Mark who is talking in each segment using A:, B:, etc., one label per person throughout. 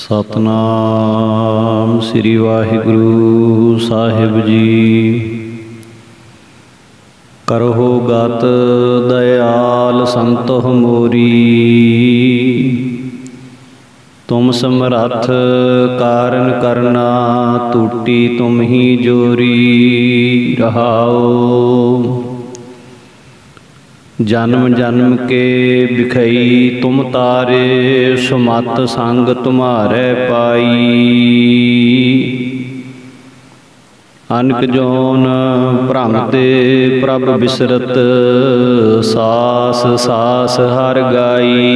A: सतनाम श्री वाहिगुरु साहिब जी। करहो गत दयाल संतोह मोरी, तुम समरथ कारण करना टूटी तुम ही जोरी। रहाओ जन्म जन्म के बिखई तुम तारे, सुमत संग तुम्हारे पाई। अनक जोन भ्रमते प्रभ बिसरत, सास सास हर गाई।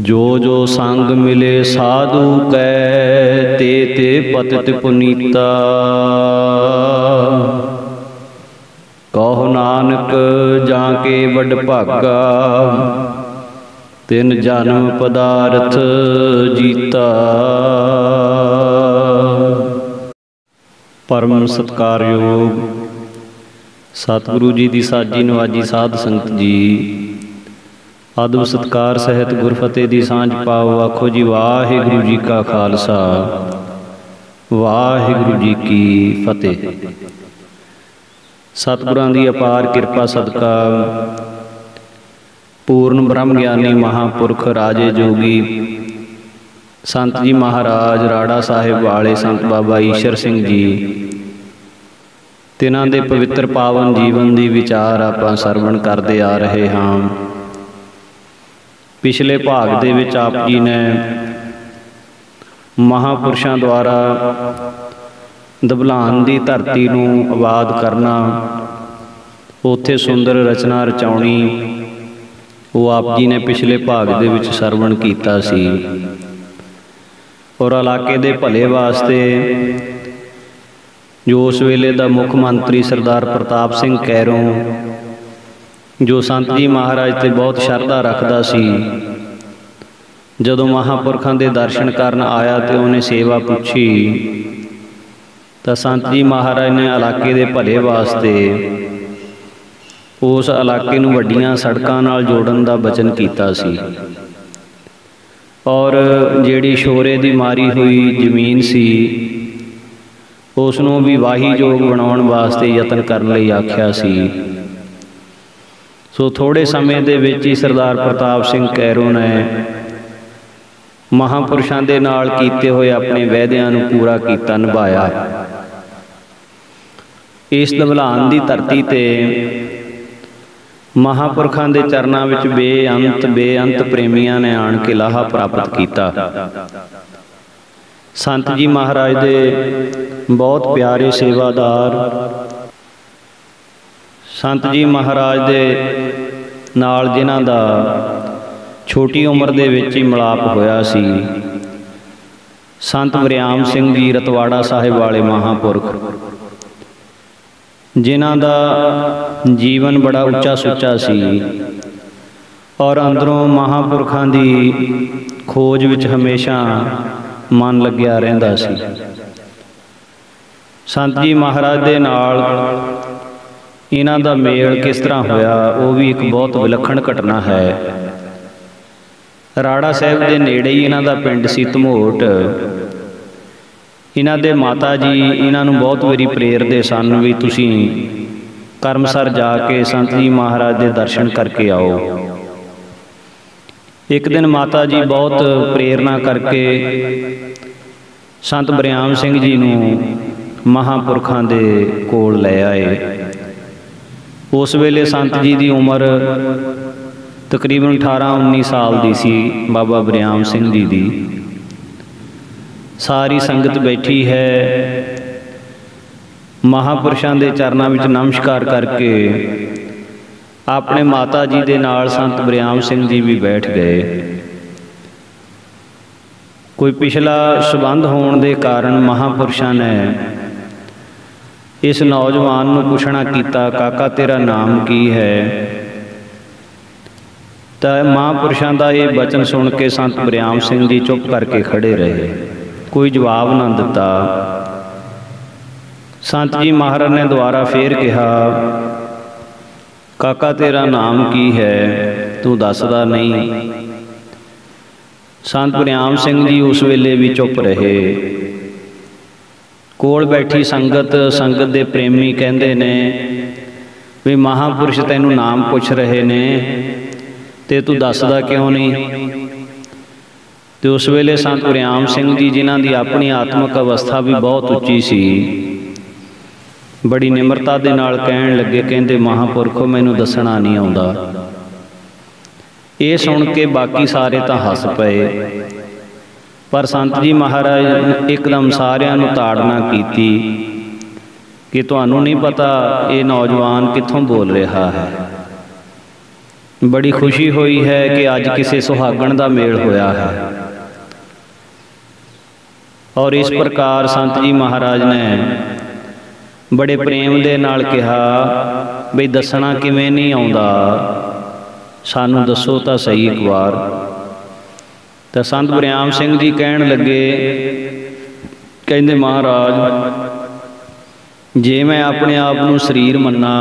A: जो जो संग मिले साधु कै, ते ते पतित पुनीता। कहो नानक जाके वड भागा, तिन जन्म पदार्थ जीता। परम सत्कारयोग सतगुरु जी की साजी नवाजी साध संगत जी, आदब सत्कार सहित गुरफतेह की सांझ पाओ। आखो जी वाहिगुरु जी का खालसा, वाहिगुरु जी की फतेह। सतगुरां दी अपार किरपा सदका पूर्ण ब्रह्म ज्ञानी महापुरख राजे जोगी संत जी महाराज राड़ा साहिब वाले संत बाबा ईशर सिंह जी, तिन्हां दे पवित्र पावन जीवन दी विचार आपां सरवण करते आ रहे हाँ। पिछले भाग दे विच आप जी ने महापुरुषों द्वारा दबलान की धरती नूं आबाद करना, उत्थे सुंदर रचना रचाउणी, वो आप जी ने पिछले भाग दे विच सरवण कीता सी। और इलाके दे भले वास्ते जो उस वेले दा मुख मंत्री सरदार प्रताप सिंह कैरों, जो संत जी महाराज ते बहुत शरधा रखदा सी, जदों महापुरखां दे दर्शन करन आया तो उन्हें सेवा पुछी, तो संत जी महाराज ने इलाके दे भले वास्ते उस इलाके नूं वड्डियां सड़कां नाल जोड़न दा वचन कीता सी। और जिहड़ी शोरे दी मारी हुई जमीन सी, उसनूं भी वाही जोग बनाउण वास्ते यतन करन लई आख्या सी। सो थोड़े समय दे विच ही सरदार प्रताप सिंह कैरों ने महापुरुषों के नाल कीते हुए अपने वायदियां नूं पूरा कीता, निभाया। इस दबलान की धरती ते महापुरखों के चरणों विच बेअंत प्रेमियों ने आण के लाहा प्राप्त किया। संत जी महाराज दे बहुत प्यारे सेवादार संत जी महाराज दे नाल जिन्हां दा छोटी उम्र दे विच ही मिलाप होया सी, संत वरियाम सिंह जी रतवाड़ा साहिब वाले महापुरख, जिन्हां दा जीवन बड़ा उच्चा सुच्चा सी और अंदरों महापुरखां दी खोज विच हमेशा मन लग्या रहिंदा सी। संत जी महाराज दे नाल इन्हां दा मेल किस तरह होया, वो भी एक बहुत विलखण घटना है। राड़ा साहिब दे नेड़े ही इन्हां दा पिंड सी धमोट। इन्हां दे माता जी इन्हां नूं बहुत वारी प्रेरदे सन भी तुसीं करमसर जाके संत जी महाराज दे दर्शन करके आओ। एक दिन माता जी बहुत प्रेरणा करके संत वरियाम सिंह जी नूं महापुरखां दे कोल ले आए। उस वेले संत जी की उम्र तकरीबन 18-19 साल की सी। बाबा वरियाम सिंह जी की सारी संगत बैठी है, महापुरुषों के चरणों में नमस्कार करके अपने माता जी के नाल संत वरियाम सिंह जी भी बैठ गए। कोई पिछला संबंध होने के कारण महापुरुषों ने इस नौजवान नूं पुछना कीता, काका तेरा नाम की है? तो महापुरुषों का ये वचन सुन के संत वरियाम सिंह जी चुप करके खड़े रहे, कोई जवाब ना दिता। संत जी महाराज ने दोबारा फिर कहा, काका तेरा नाम की है, तू दसदा नहीं। संत वरियाम सिंह जी उस वेले भी चुप रहे। कोल बैठी संगत दे प्रेमी कहते ने भी महापुरुष तैनू नाम पुछ रहे ने ते तू दसदा क्यों नहीं। तो उस वेले संत वरियाम सिंह जी जिन्हां दी अपनी आत्मक अवस्था भी बहुत उच्ची सी, बड़ी निमरता दे नाल कहण लगे, कहंदे महापुरखो मैनू दसना नहीं आउंदा। ये सुन के बाकी सारे तां हस पए, पर संत जी महाराज एकदम सारियां नूं ताड़ना कीती कि तुहानूं नहीं पता ये नौजवान कित्थों बोल रहा है। बड़ी खुशी हुई है कि अज किसी सुहागण दा मेल होया है। और इस प्रकार संत जी महाराज ने बड़े प्रेम दे नाल कहा बई दसना किवें नहीं आउंदा, सानू दसो तो सही एक बार। तो संत वरियाम सिंह जी कहण लगे, कहंदे महाराज जे मैं अपने आप नूं शरीर मन्ना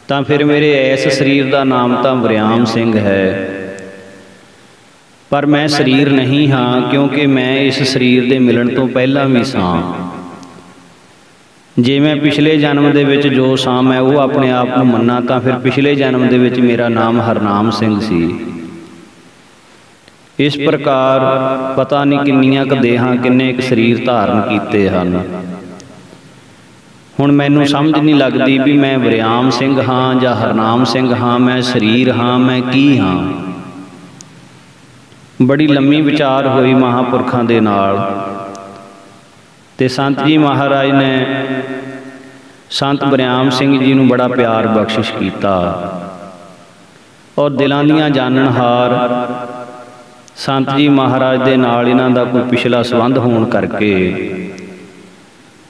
A: तां फिर मेरे इस शरीर का नाम तो वरियाम सिंह है, पर मैं शरीर नहीं हाँ, क्योंकि मैं इस शरीर के मिलन तो पहला भी सां। जे मैं पिछले जन्म दे विच जो सां मैं वो अपने आप को मन्ना तां फिर पिछले जन्म दे विच मेरा नाम हरनाम सिंह सी। इस प्रकार पता नहीं किन्नियां क देहां किन्ने क शरीर धारण कीते हन। हुण मैनूं समझ नहीं लगदी भी मैं वरियाम सिंह हाँ जां हरनाम सिंह हाँ, मैं शरीर हाँ, मैं की हाँ। बड़ी लम्मी विचार हुई महापुरखां दे नाल। ते संत जी महाराज ने संत वरियाम सिंह जी नूं बड़ा प्यार बख्शिश कीता और दिलां दीआं जाननहार संत जी महाराज दे नाल इन्हां दा कोई पिछला संबंध होण करके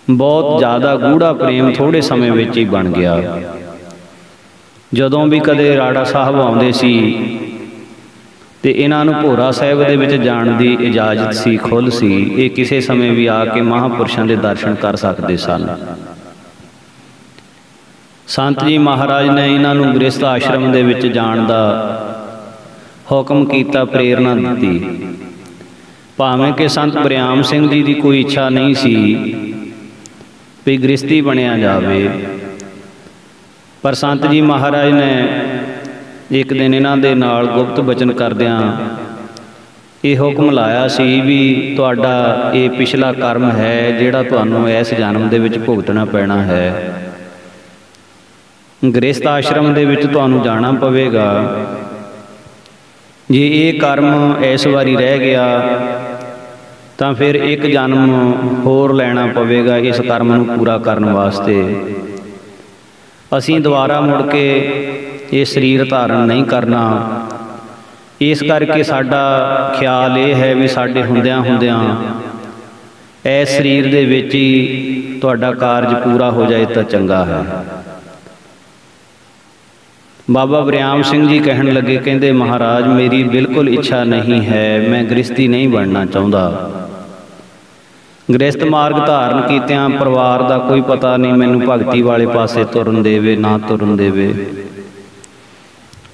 A: बहुत ज़्यादा गूढ़ा प्रेम थोड़े समय विच ही बन गया। जदों भी कदे राड़ा साहब आउंदे सी ते इन्हां नूं भोरा साहिब दे विच जाण दी इजाजत सी, खुल सी। ये किसी समय भी आके महापुरुषां दे दर्शन कर सकते सन। संत जी महाराज ने इन्हां नूं गृहस्थ आश्रम दे विच जाण दा हुक्म कीता, प्रेरणा दी। भावें कि संत वरियाम सिंह जी की कोई इच्छा नहीं सी भी गृहस्थी बनिया जावे, पर संत जी महाराज ने एक दिन इन्हां दे नाल गुप्त बचन करदिआं ये हुक्म लाया सी भी तुहाडा ये पिछला कर्म है जिहड़ा तुहानूं इस जन्म दे विच भुगतना पैना है। गृहस्थ आश्रम दे विच तुहानूं जाना पवेगा। जे ये कर्म इस वारी रह गया तां फिर एक जन्म होर लैना पवेगा इस कर्म नूं पूरा करन वास्ते। असीं दुबारा मुड़ के ये शरीर धारण नहीं करना। इस करके साडा ख्याल ये है भी साडे हुंदिआं हुंदिआं इस शरीर दे विच ही तुहाडा कारज पूरा हो जाए तो चंगा है। बाबा वरियाम सिंह जी कहन लगे, कहंदे महाराज मेरी बिल्कुल इच्छा नहीं है, मैं गृहस्थी नहीं बनना चाहता। गृहस्थ मार्ग धारण कीतिआं परिवार का कोई पता नहीं मैनूं भगती वाले पासे तुरन देवे ना तुरन देवे।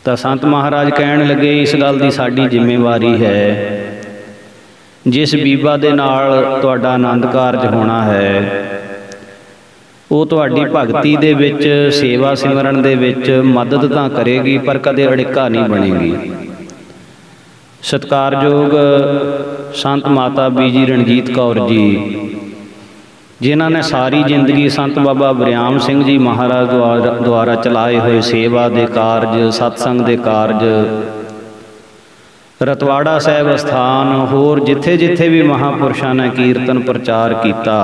A: तो संत महाराज कहन लगे इस गल की साडी जिम्मेवारी है, जिस बीबा दे नाल तुहाडा आनंद कारज होना है वो तुहाडी भगती दे विच सेवा सिमरन दे विच मदद तां करेगी पर कदे अड़िका नहीं बनेगी। सत्कारयोग संत माता बीजी रणजीत कौर जी जिन्हां ने सारी जिंदगी संत बाबा वरियाम सिंह जी महाराज द्वारा चलाए हुए सेवा दे कारज, सत्संग दे कारज, रतवाड़ा साहिब स्थान होर जिथे जिथे भी महापुरुषां ने कीर्तन प्रचार किया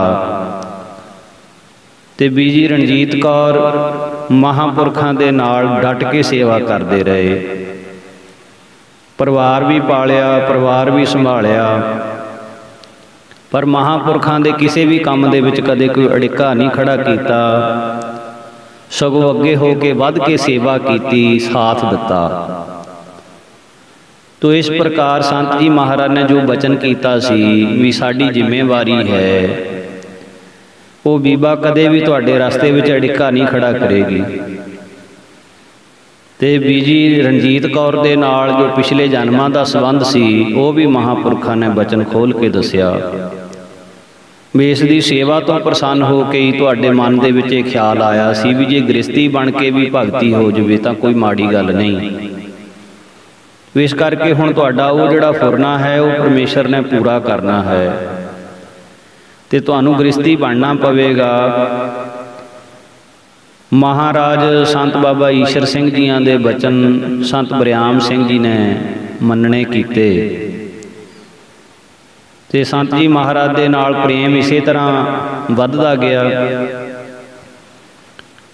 A: ते बीजी रणजीत कौर महापुरखां दे नाल डट के सेवा करते रहे। परिवार भी पालिया, परिवार भी संभालिया, पर महापुरखां दे किसी भी काम दे विच कदे कोई अड़िका नहीं खड़ा कीता, सगों अगे हो के वध के सेवा कीती, साथ दिता। तो इस प्रकार संत जी महाराज ने जो बचन किया सी भी साडी जिम्मेवारी है वो बीबा कदे भी तुहाडे रास्ते विच अड़िका नहीं खड़ा करेगी। ਤੇ ਬੀਜੀ ਰਣਜੀਤ ਕੌਰ ਦੇ ਨਾਲ ਜੋ ਪਿਛਲੇ ਜਨਮਾਂ ਦਾ ਸੰਬੰਧ ਸੀ ਉਹ ਵੀ ਮਹਾਂਪੁਰਖਾਂ ਨੇ ਬਚਨ ਖੋਲ ਕੇ ਦੱਸਿਆ ਵੀ ਇਸ ਦੀ ਸੇਵਾ ਤੋਂ ਪ੍ਰਸੰਨ ਹੋ ਕੇ ਹੀ ਤੁਹਾਡੇ ਮਨ ਦੇ ਵਿੱਚ ਇਹ ਖਿਆਲ ਆਇਆ ਸੀ ਵੀ ਜੇ ਗ੍ਰਸਤੀ ਬਣ ਕੇ ਵੀ ਭਗਤੀ ਹੋ ਜਾਵੇ ਤਾਂ ਕੋਈ ਮਾੜੀ ਗੱਲ ਨਹੀਂ। ਇਸ ਕਰਕੇ ਹੁਣ ਤੁਹਾਡਾ ਉਹ ਜਿਹੜਾ ਫੁਰਨਾ ਹੈ ਉਹ ਪਰਮੇਸ਼ਰ ਨੇ ਪੂਰਾ ਕਰਨਾ ਹੈ ਤੇ ਤੁਹਾਨੂੰ ਗ੍ਰਸਤੀ ਬਣਨਾ ਪਵੇਗਾ। ਮਹਾਰਾਜ ਸੰਤ ਬਾਬਾ ਈਸ਼ਰ ਸਿੰਘ ਜੀਆਂ ਦੇ ਬਚਨ ਸੰਤ ਬਰਿਆਮ ਸਿੰਘ ਜੀ ਨੇ ਮੰਨਣੇ ਕੀਤੇ ਤੇ ਸੰਤ ਜੀ ਮਹਾਰਾਜ ਦੇ ਨਾਲ ਪ੍ਰੇਮ ਇਸੇ ਤਰ੍ਹਾਂ ਵੱਧਦਾ ਗਿਆ।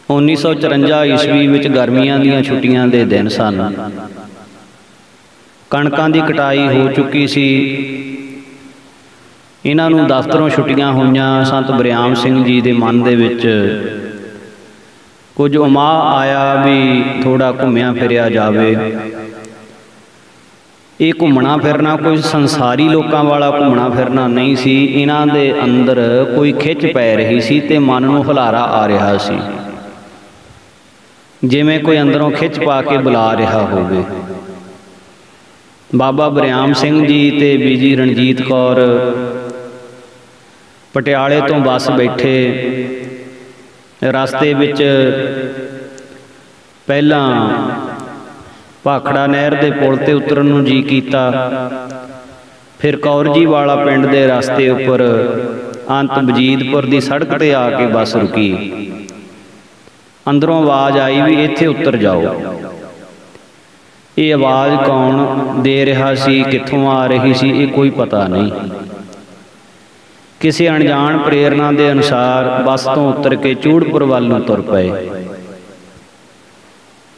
A: 1954 ਈਸਵੀ ਵਿੱਚ ਗਰਮੀਆਂ ਦੀਆਂ ਛੁੱਟੀਆਂ ਦੇ ਦਿਨ ਸਨ। ਕਣਕਾਂ ਦੀ ਕਟਾਈ ਹੋ ਚੁੱਕੀ ਸੀ। ਇਹਨਾਂ ਨੂੰ ਦਫ਼ਤਰੋਂ ਛੁੱਟੀਆਂ ਹੋਈਆਂ। ਸੰਤ ਬਰਿਆਮ ਸਿੰਘ ਜੀ ਦੇ ਮਨ ਦੇ ਵਿੱਚ ਕੁਝ ਉਮਾਹ ਆਇਆ ਵੀ ਥੋੜ੍ਹਾ ਘੁੰਮਿਆ ਫਿਰਿਆ ਜਾਵੇ। ਇਹ ਘੁੰਮਣਾ ਫਿਰਨਾ ਕੋਈ ਸੰਸਾਰੀ ਲੋਕਾਂ ਵਾਲਾ ਘੁੰਮਣਾ ਫਿਰਨਾ ਨਹੀਂ ਸੀ। ਇਹਨਾਂ ਦੇ ਅੰਦਰ ਕੋਈ ਖਿੱਚ ਪੈ ਰਹੀ ਸੀ ਤੇ ਮਨ ਨੂੰ ਹੁਲਾਰਾ ਆ ਰਿਹਾ ਸੀ, ਜਿਵੇਂ ਕੋਈ ਅੰਦਰੋਂ ਖਿੱਚ ਪਾ ਕੇ ਬੁਲਾ ਰਿਹਾ ਹੋਵੇ। ਬਾਬਾ ਬਰਿਆਮ ਸਿੰਘ ਜੀ ਤੇ ਬੀਜੀ ਰਣਜੀਤ ਕੌਰ ਪਟਿਆਲੇ ਤੋਂ ਬੱਸ ਬੈਠੇ। ਰਸਤੇ ਵਿੱਚ ਪਹਿਲਾਂ ਭਾਖੜਾ ਨਹਿਰ ਦੇ ਪੁਲ ਤੇ ਉਤਰਨ ਨੂੰ ਜੀ ਕੀਤਾ, ਫਿਰ ਕੌਰ ਜੀ ਵਾਲਾ ਪਿੰਡ ਦੇ ਰਸਤੇ ਉੱਪਰ ਅੰਤ ਵਜੀਦਪੁਰ ਦੀ ਸੜਕ ਤੇ ਆ ਕੇ ਬੱਸ ਰੁਕੀ। ਅੰਦਰੋਂ ਆਵਾਜ਼ ਆਈ ਵੀ ਇੱਥੇ ਉਤਰ ਜਾਓ। ਇਹ ਆਵਾਜ਼ ਕੌਣ ਦੇ ਰਿਹਾ ਸੀ, ਕਿੱਥੋਂ ਆ ਰਹੀ ਸੀ, ਇਹ ਕੋਈ ਪਤਾ ਨਹੀਂ। ਕਿਸੇ ਅਣਜਾਣ ਪ੍ਰੇਰਨਾ ਦੇ ਅਨੁਸਾਰ ਬੱਸ ਤੋਂ ਉਤਰ ਕੇ ਚੂੜਪੁਰ ਵੱਲ ਨੂੰ ਤੁਰ ਪਏ।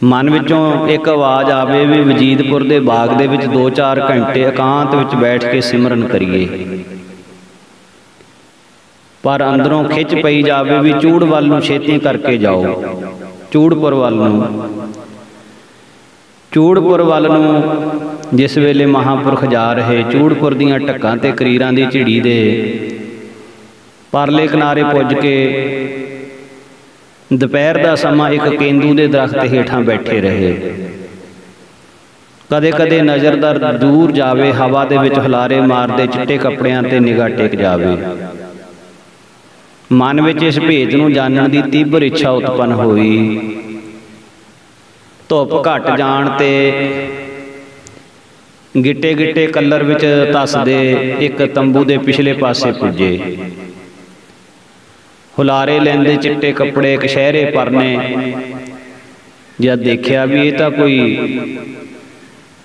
A: ਮਨ ਵਿੱਚੋਂ ਇੱਕ ਆਵਾਜ਼ ਆਵੇ ਵੀ ਵਜੀਦਪੁਰ ਦੇ ਬਾਗ ਦੇ ਵਿੱਚ 2-4 ਘੰਟੇ ਇਕਾਂਤ ਵਿੱਚ ਬੈਠ ਕੇ ਸਿਮਰਨ ਕਰੀਏ, ਪਰ ਅੰਦਰੋਂ ਖਿੱਚ ਪਈ ਜਾਵੇ ਵੀ ਚੂੜ ਵੱਲ ਨੂੰ ਛੇਤੀ ਕਰਕੇ ਜਾਓ, ਚੂੜਪੁਰ ਵੱਲ ਨੂੰ। ਚੂੜਪੁਰ ਵੱਲ ਨੂੰ ਜਿਸ ਵੇਲੇ ਮਹਾਂਪੁਰਖ ਜਾ ਰਹੇ, ਚੂੜਪੁਰ ਦੀਆਂ ਢੱਕਾਂ ਤੇ ਕਰੀਰਾਂ ਦੀ ਝਿੜੀ ਦੇ ਪਰਲੇ ਕਿਨਾਰੇ ਪੁੱਜ ਕੇ ਦੁਪਹਿਰ ਦਾ ਸਮਾਂ ਇੱਕ ਕੇਂਦੂ ਦੇ ਦਰਖਤ ਹੇਠਾਂ ਬੈਠੇ ਰਹੇ। ਕਦੇ ਕਦੇ ਨਜ਼ਰਦਾਰ ਦੂਰ ਜਾਵੇ, ਹਵਾ ਦੇ ਵਿੱਚ ਹੁਲਾਰੇ ਮਾਰਦੇ ਚਿੱਟੇ ਕੱਪੜਿਆਂ ਤੇ ਨਿਗਾਹ ਟਿਕ ਜਾਵੇ। ਮਨ ਵਿੱਚ ਇਸ ਭੇਦ ਨੂੰ ਜਾਣਨ ਦੀ ਤੀਬਰ ਇੱਛਾ ਉਤਪੰਨ ਹੋਈ। ਧੁੱਪ ਘਟ ਜਾਣ ਤੇ ਗਿੱਟੇ ਗਿੱਟੇ ਕਲਰ ਵਿੱਚ ਧੱਸਦੇ ਇੱਕ ਤੰਬੂ ਦੇ ਪਿਛਲੇ ਪਾਸੇ ਪੁੱਜੇ। ਹੁਲਾਰੇ ਲੈਂਦੇ ਚਿੱਟੇ ਕੱਪੜੇ, ਕਸ਼ਹਿਰੇ ਪਰਨੇ। ਜਦ ਦੇਖਿਆ ਵੀ ਇਹ ਤਾਂ ਕੋਈ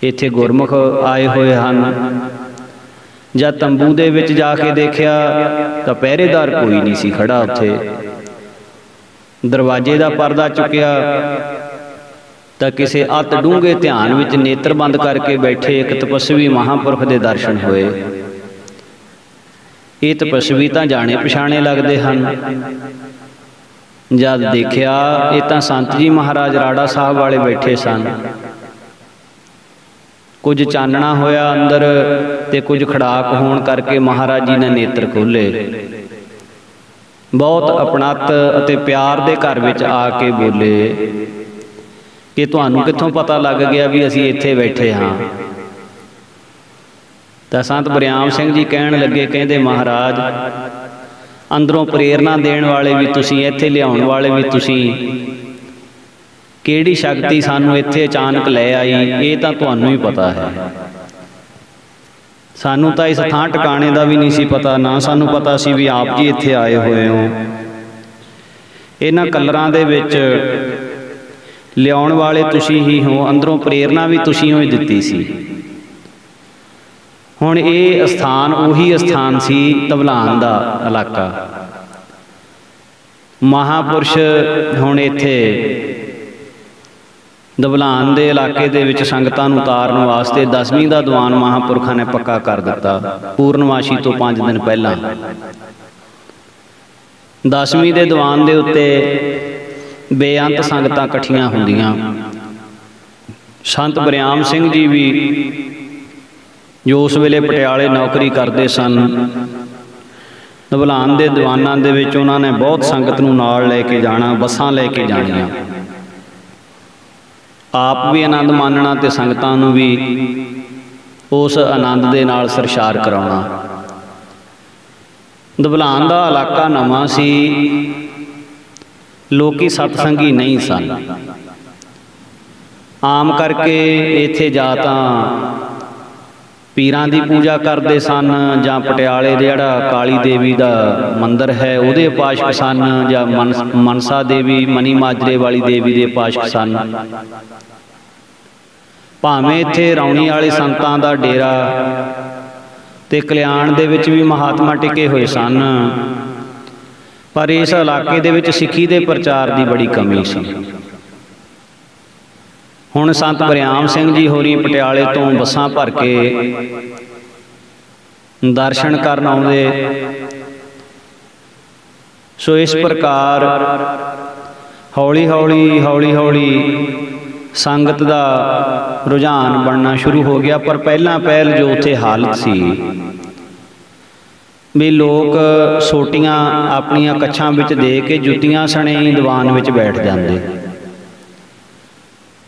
A: ਇੱਥੇ ਗੁਰਮੁਖ ਆਏ ਹੋਏ ਹਨ। ਜਦ ਤੰਬੂ ਦੇ ਵਿੱਚ ਜਾ ਕੇ ਦੇਖਿਆ ਤਾਂ ਪਹਿਰੇਦਾਰ ਕੋਈ ਨਹੀਂ ਸੀ ਖੜਾ ਉੱਥੇ। ਦਰਵਾਜ਼ੇ ਦਾ ਪਰਦਾ ਚੁੱਕਿਆ ਤਾਂ ਕਿਸੇ ਅਤ ਡੂੰਘੇ ਧਿਆਨ ਵਿੱਚ ਨੇਤਰ ਬੰਦ ਕਰਕੇ ਬੈਠੇ ਇੱਕ ਤਪਸਵੀ ਮਹਾਂਪੁਰਖ ਦੇ ਦਰਸ਼ਨ ਹੋਏ। ਇਹ ਤਪਸਵੀ ਤਾਂ ਜਾਣੇ ਪਛਾਣੇ ਲੱਗਦੇ ਹਨ। ਜਦ ਦੇਖਿਆ ਇਹ ਤਾਂ ਸੰਤ ਜੀ ਮਹਾਰਾਜ ਰਾੜਾ ਸਾਹਿਬ ਵਾਲੇ ਬੈਠੇ ਸਨ। ਕੁਝ ਚਾਨਣਾ ਹੋਇਆ ਅੰਦਰ ਤੇ ਕੁਝ ਖੜਾਕ ਹੋਣ ਕਰਕੇ ਮਹਾਰਾਜ ਜੀ ਨੇ ਨੇਤਰ ਖੋਲ੍ਹੇ। ਬਹੁਤ ਆਪਣਤ ਅਤੇ ਪਿਆਰ ਦੇ ਘਰ ਵਿੱਚ ਆ ਕੇ ਬੋਲੇ ਕਿ ਤੁਹਾਨੂੰ ਕਿੱਥੋਂ ਪਤਾ ਲੱਗ ਗਿਆ ਵੀ ਅਸੀਂ ਇੱਥੇ ਬੈਠੇ ਹਾਂ। ਤਾਂ ਸੰਤ ਬਰਿਆਮ ਸਿੰਘ ਜੀ ਕਹਿਣ ਲੱਗੇ, ਕਹਿੰਦੇ ਮਹਾਰਾਜ ਅੰਦਰੋਂ ਪ੍ਰੇਰਨਾ ਦੇਣ ਵਾਲੇ ਵੀ ਤੁਸੀਂ, ਇੱਥੇ ਲਿਆਉਣ ਵਾਲੇ ਵੀ ਤੁਸੀਂ। ਕਿਹੜੀ ਸ਼ਕਤੀ ਸਾਨੂੰ ਇੱਥੇ ਅਚਾਨਕ ਲੈ ਆਈ ਇਹ ਤਾਂ ਤੁਹਾਨੂੰ ਹੀ ਪਤਾ ਹੈ। ਸਾਨੂੰ ਤਾਂ ਇਸ ਥਾਂ ਟਿਕਾਣੇ ਦਾ ਵੀ ਨਹੀਂ ਸੀ ਪਤਾ, ਨਾ ਸਾਨੂੰ ਪਤਾ ਸੀ ਵੀ ਆਪ ਜੀ ਇੱਥੇ ਆਏ ਹੋਏ ਹੋ। ਇਹਨਾਂ ਕਲਰਾਂ ਦੇ ਵਿੱਚ ਲਿਆਉਣ ਵਾਲੇ ਤੁਸੀਂ ਹੀ ਹੋ, ਅੰਦਰੋਂ ਪ੍ਰੇਰਨਾ ਵੀ ਤੁਸੀਂ ਹੀ ਦਿੱਤੀ ਸੀ। ਹੁਣ ਇਹ ਅਸਥਾਨ ਉਹੀ ਅਸਥਾਨ ਸੀ ਧਵਲਾਨ ਦਾ ਇਲਾਕਾ। ਮਹਾਂਪੁਰਸ਼ ਹੁਣ ਇੱਥੇ ਧਵਲਾਨ ਦੇ ਇਲਾਕੇ ਦੇ ਵਿੱਚ ਸੰਗਤਾਂ ਨੂੰ ਉਤਾਰਨ ਵਾਸਤੇ 10ਵੀਂ ਦਾ ਦੀਵਾਨ ਮਹਾਂਪੁਰਖਾਂ ਨੇ ਪੱਕਾ ਕਰ ਦਿੱਤਾ। ਪੂਰਨਮਾਸ਼ੀ ਤੋਂ 5 ਦਿਨ ਪਹਿਲਾਂ 10ਵੀਂ ਦੇ ਦੀਵਾਨ ਦੇ ਉੱਤੇ ਬੇਅੰਤ ਸੰਗਤਾਂ ਇਕੱਠੀਆਂ ਹੁੰਦੀਆਂ। ਸੰਤ ਬਰਿਆਮ ਸਿੰਘ ਜੀ ਵੀ ਜੋ ਉਸ ਵੇਲੇ ਪਟਿਆਲੇ ਨੌਕਰੀ ਕਰਦੇ ਸਨ, ਧਵਲਾਨ ਦੇ ਦੀਵਾਨਾਂ ਦੇ ਵਿੱਚ ਉਹਨਾਂ ਨੇ ਬਹੁਤ ਸੰਗਤ ਨੂੰ ਨਾਲ ਲੈ ਕੇ ਜਾਣਾ, ਬੱਸਾਂ ਲੈ ਕੇ ਜਾਣੀਆਂ। आप भी आनंद मानना ते संगतां नूं भी उस आनंद दे नाल सरशार कराउणा। दभलान दा इलाका नवां सी, लोकी सतसंगी नहीं सन। आम करके इत्थे जा तां पीरां दी पूजा करते सन, जां पटियाले जिहड़ा काली देवी दा मंदिर है उहदे उपासक सन, जां मनसा देवी मनी माजरे वाली देवी दे उपासक सन। भावें इत्थे रौणी वाले संतां दा डेरा ते कल्याण दे विच भी महात्मा टिके होए सन, पर इस इलाके दे विच सिੱਖੀ दे प्रचार की बड़ी कमी सी। हुण संत बरियाम सिंह जी होरी पटियाले तो बसां भर के दर्शन करन आउंदे। सो इस प्रकार हौली हौली संगत दा रुझान बनना शुरू हो गया। पर पहला पहल जो उत्थे हालत सी भी लोग सोटियां अपनियां कच्छां विच दे के जुत्तियां सने ही दीवान विच बैठ जांदे,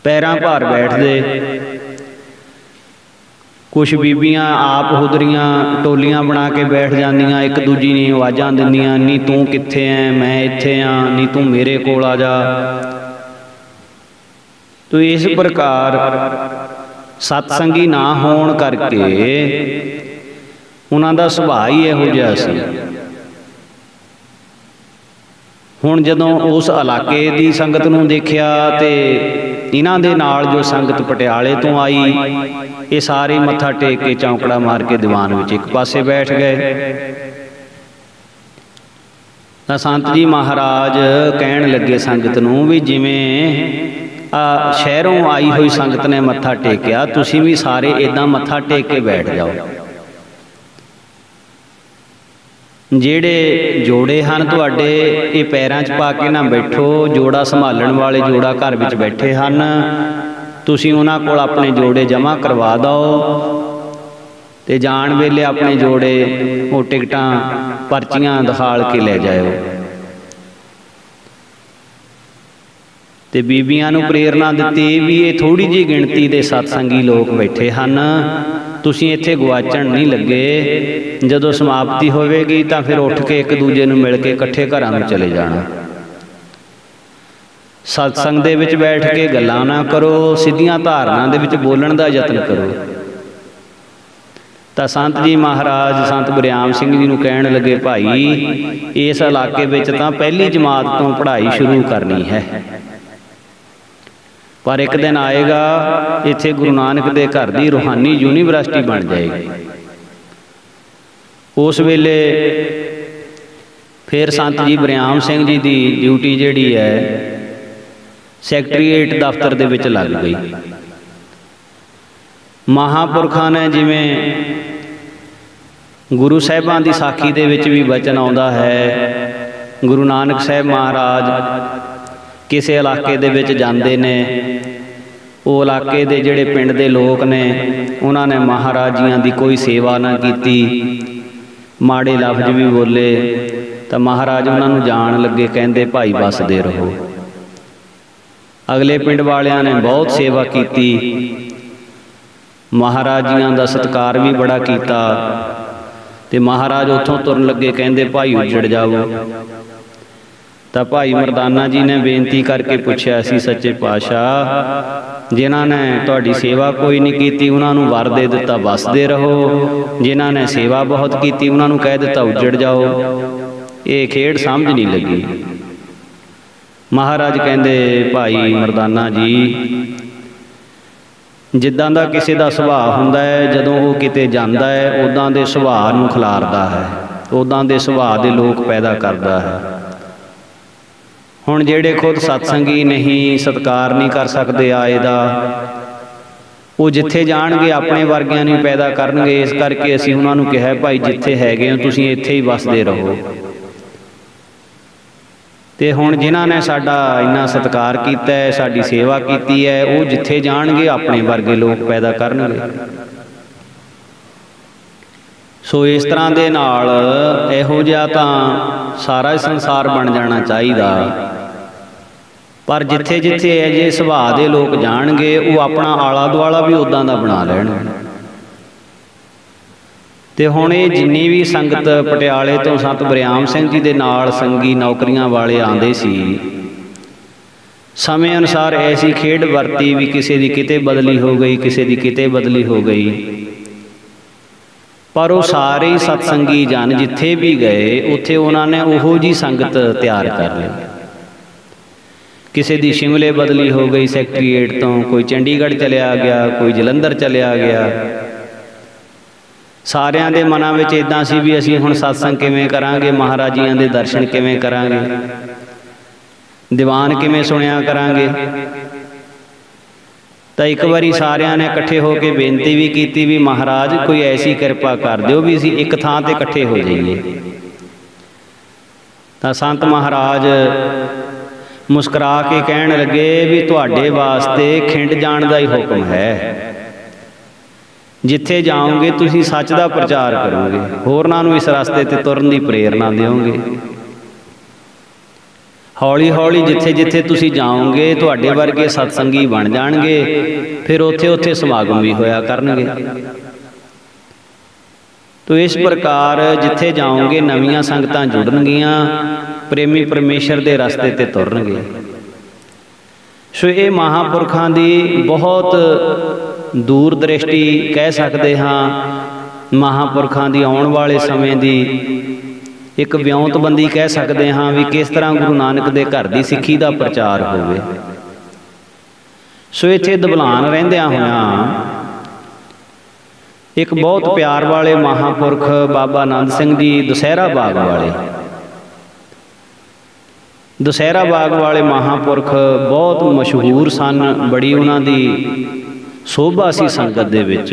A: पैरां भार बैठदे। कुछ बीबियां आप हुदरियां टोलियां बना के बैठ जांदियां, एक दूजी ने आवाज़ां दिंदियां, नी तू कित्थे है, मैं इत्थे हाँ, नी तू मेरे कोल आ जा। तो इस प्रकार सतसंगी ना होण करके उन्हां दा सुभाਅ ही इहो जिहा सी। हुण जदों उस इलाके दी संगत नूं देखिया ते इन्हां दे नाल जो संगत पटियाले तो आई, ये सारे मत्था टेक के चौंकड़ा मार के दीवान विच एक पासे बैठ गए। तां संत जी महाराज कहण लगे संगत नूं भी जिवें शहरों आई हुई संगत ने मत्था टेकिया, तुसीं भी सारे इदां मत्था टेक के बैठ जाओ। ਜਿਹੜੇ ਜੋੜੇ ਹਨ ਤੁਹਾਡੇ ਇਹ ਪੈਰਾਂ 'ਚ ਪਾ ਕੇ ਨਾ ਬੈਠੋ, ਜੋੜਾ ਸੰਭਾਲਣ ਵਾਲੇ ਜੋੜਾ ਘਰ ਵਿੱਚ ਬੈਠੇ ਹਨ, ਤੁਸੀਂ ਉਹਨਾਂ ਕੋਲ ਆਪਣੇ ਜੋੜੇ ਜਮ੍ਹਾਂ ਕਰਵਾ ਦਿਓ ਤੇ ਜਾਣ ਵੇਲੇ ਆਪਣੇ ਜੋੜੇ ਉਹ ਟਿਕਟਾਂ ਪਰਚੀਆਂ ਦਿਖਾਲ ਕੇ ਲੈ ਜਾਇਓ। ਤੇ ਬੀਬੀਆਂ ਨੂੰ ਪ੍ਰੇਰਨਾ ਦਿੱਤੀ ਵੀ ਇਹ ਥੋੜੀ ਜਿਹੀ ਗਿਣਤੀ ਦੇ ਸਤਸੰਗੀ ਲੋਕ ਬੈਠੇ ਹਨ, ਤੁਸੀਂ ਇੱਥੇ ਗਵਾਚਣ ਨਹੀਂ ਲੱਗੇ। ਜਦੋਂ ਸਮਾਪਤੀ ਹੋਵੇਗੀ ਤਾਂ ਫਿਰ ਉੱਠ ਕੇ ਇੱਕ ਦੂਜੇ ਨੂੰ ਮਿਲ ਕੇ ਇਕੱਠੇ ਘਰਾਂ ਨੂੰ ਚਲੇ ਜਾਣਾ। ਸਤਸੰਗ ਦੇ ਵਿੱਚ ਬੈਠ ਕੇ ਗੱਲਾਂ ਨਾ ਕਰੋ, ਸਿੱਧੀਆਂ ਧਾਰਨਾ ਦੇ ਵਿੱਚ ਬੋਲਣ ਦਾ ਯਤਨ ਕਰੋ। ਤਾਂ ਸੰਤ ਜੀ ਮਹਾਰਾਜ ਸੰਤ ਬਰਿਆਮ ਸਿੰਘ ਜੀ ਨੂੰ ਕਹਿਣ ਲੱਗੇ, ਭਾਈ ਇਸ ਇਲਾਕੇ ਵਿੱਚ ਤਾਂ ਪਹਿਲੀ ਜਮਾਤ ਤੋਂ ਪੜ੍ਹਾਈ ਸ਼ੁਰੂ ਕਰਨੀ ਹੈ, पर एक दिन आएगा इत्थे गुरु नानक दे घर दी रूहानी यूनीवर्सिटी बन जाएगी। उस वेले फिर संत जी बरियाम सिंह जी की ड्यूटी जिहड़ी है सैकटरीएट दफ्तर दे विच लग गई। महापुरखां ने जिवें गुरु साहिबां दी साखी दे विच भी वचन आउंदा है, गुरु नानक साहिब महाराज किसी इलाके दे विच जांदे ने, वो इलाके दे जिहड़े पिंड दे लोग ने उन्होंने महाराज जियां दी कोई सेवा ना कीती, माड़े लफ्ज भी बोले, तो महाराज उन्होंने जान लगे कहंदे भाई बसदे रहो। अगले पिंड वालियां ने बहुत सेवा की, महाराज जियां दा सत्कार भी बड़ा कीता, ते महाराज उत्थों तुरन लगे कहंदे भाई उजड़ जाओ। तो भाई मरदाना जी ने बेनती करके पूछा, असी सच्चे पातशाह जिन्हां ने तुहाडी सेवा कोई नहीं की उन्होंने वर दे दिता बसदे रहो, जिन्हां ने सेवा बहुत की उन्होंने कह दिता उजड़ जाओ। ये खेड समझ नहीं लगी। महाराज कहंदे भाई मरदाना जी जिद्दां दा किसी दा सुभाअ हुंदा है, जदों वो किते जांदा है उदां दे सुभाअ नूं खिलारदा है, उदां दे सुभाअ दे लोक पैदा करदा है। हुण जिहड़े खुद सतसंगी नहीं सत्कार नहीं कर सकते आए दा, वो जिथे जाणगे अपने वर्गियां नूं पैदा करनगे। इस करके असीं उन्हां नूं कहा भाई जिथे हैगे हो तुसीं इत्थे ही वसदे रहो। ते हुण जिन्हां ने साडा इन्ना सत्कार कीता है, साडी सेवा कीती है, वो जिथे जाणगे अपने वर्गे लोग पैदा करनगे। सो इस तरह दे नाल इहो जिहा तां सारा संसार बन जाना चाहिदा पर जिथे जिथे अजे सुभाਅ दे लोग जाणगे वो अपना आला दुआला भी उदां दा बना लैण। ते हुण ये जिन्नी भी संगत पटियाले तो संत बरियाम सिंह जी दे नाल संगी नौकरियां वाले आंदे सी, समय अनुसार ऐसी खेड वरती भी किसी की किते बदली हो गई, किसी की किते बदली हो गई, पर वो सारे ही सत्संगी जन जिथे भी गए उत्थे उन्होंने उहो जी संगत तैयार कर ली। किसी की शिमले बदली हो गई सैकटरीएट तो, कोई चंडीगढ़ चलिया गया, कोई जलंधर चलिया गया। सारिਆਂ ਦੇ ਮਨਾਂ ਵਿੱਚ इदां सी भी असीं हुण सत्संग किवें करांगे, महाराजियां दे दर्शन किवें करांगे, दीवान किवें सुनिया करांगे। तो एक बारी सारिਆਂ ने इकट्ठे होकर बेनती भी की भी महाराज कोई ऐसी कृपा कर दिओ भी असीं एक थां ते इकट्ठे हो जाइए। तो संत महाराज मुस्कुरा के कहण लगे भी तुहाडे वास्ते खिंड जाण दा ही हुक्म है, जिथे जाओगे तुसी सच का प्रचार करोगे, होरनां नूं इस रास्ते ते तुरन की प्रेरणा देओगे। हौली हौली जिथे जिथे तुसी जाओगे तुहाडे वर्गे सत्संगी बन जाणगे, फिर उत्थे उत्थे समागम भी होया करनगे। तो इस प्रकार जिथे जाओगे नवीं संगतां जुड़नगियां, प्रेमी परमेश्वर के रास्ते ते तुरनगे। सो ये महापुरखां दी बहुत दूर दृष्टि कह सकते हाँ, महापुरखां दी आउण वाले समय दी एक विਉਂਤਬੰਦੀ कह सकते हाँ भी किस तरह गुरु नानक दे घर दी सिੱਖੀ ਦਾ प्रचार होवे। सो इत्थे दबलान रहिंदियां होइयां एक बहुत प्यार वाले महापुरख बाबा आनंद सिंह जी दुसहरा बाग वाले, दुसहरा बाग वाले महापुरख बहुत मशहूर सन, बड़ी उन्हां दी शोभा सी संगत दे विच।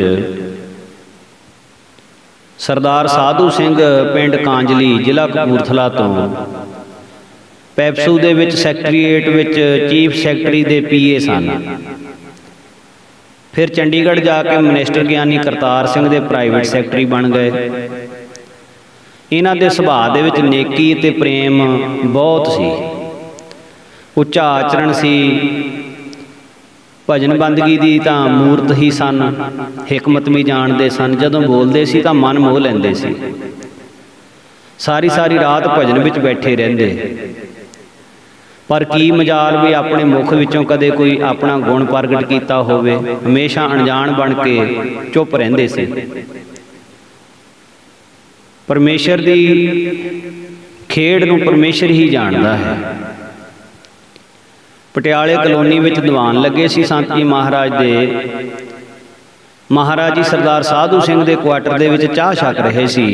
A: सरदार साधू सिंह पिंड कांजली जिला कपूरथला तो पैपसू दे विच सैकटरीएट विच चीफ सैकटरी दे पीए सन। फिर चंडीगढ़ जाके मिनिस्टर ज्ञानी करतार सिंह दे प्राइवेट सैकटरी बन गए। इन्हां दे सुभाਅ दे विच नेकी ते प्रेम बहुत सी, उच्चा आचरण सी, भजन बंदगी दी तां मूरत ही सन, हिकमत भी जानते सन, जदों बोलते सी तां मन मोह लैंदे सी। सारी सारी रात भजन विच बैठे रहिंदे, पर की मजाल भी अपने मुख विचों कदे कोई अपना गुण प्रगट कीता होवे, हमेशा अनजान बन के चुप रहिंदे सी। परमेश्वर दी खेड नूं परमेश्वर ही जानदा है। पटियाले कलोनी विच दीवान लगे सी संत जी महाराज दे। महाराज जी सरदार साधू सिंह दे क्वार्टर दे विच चाह छक रहे सी,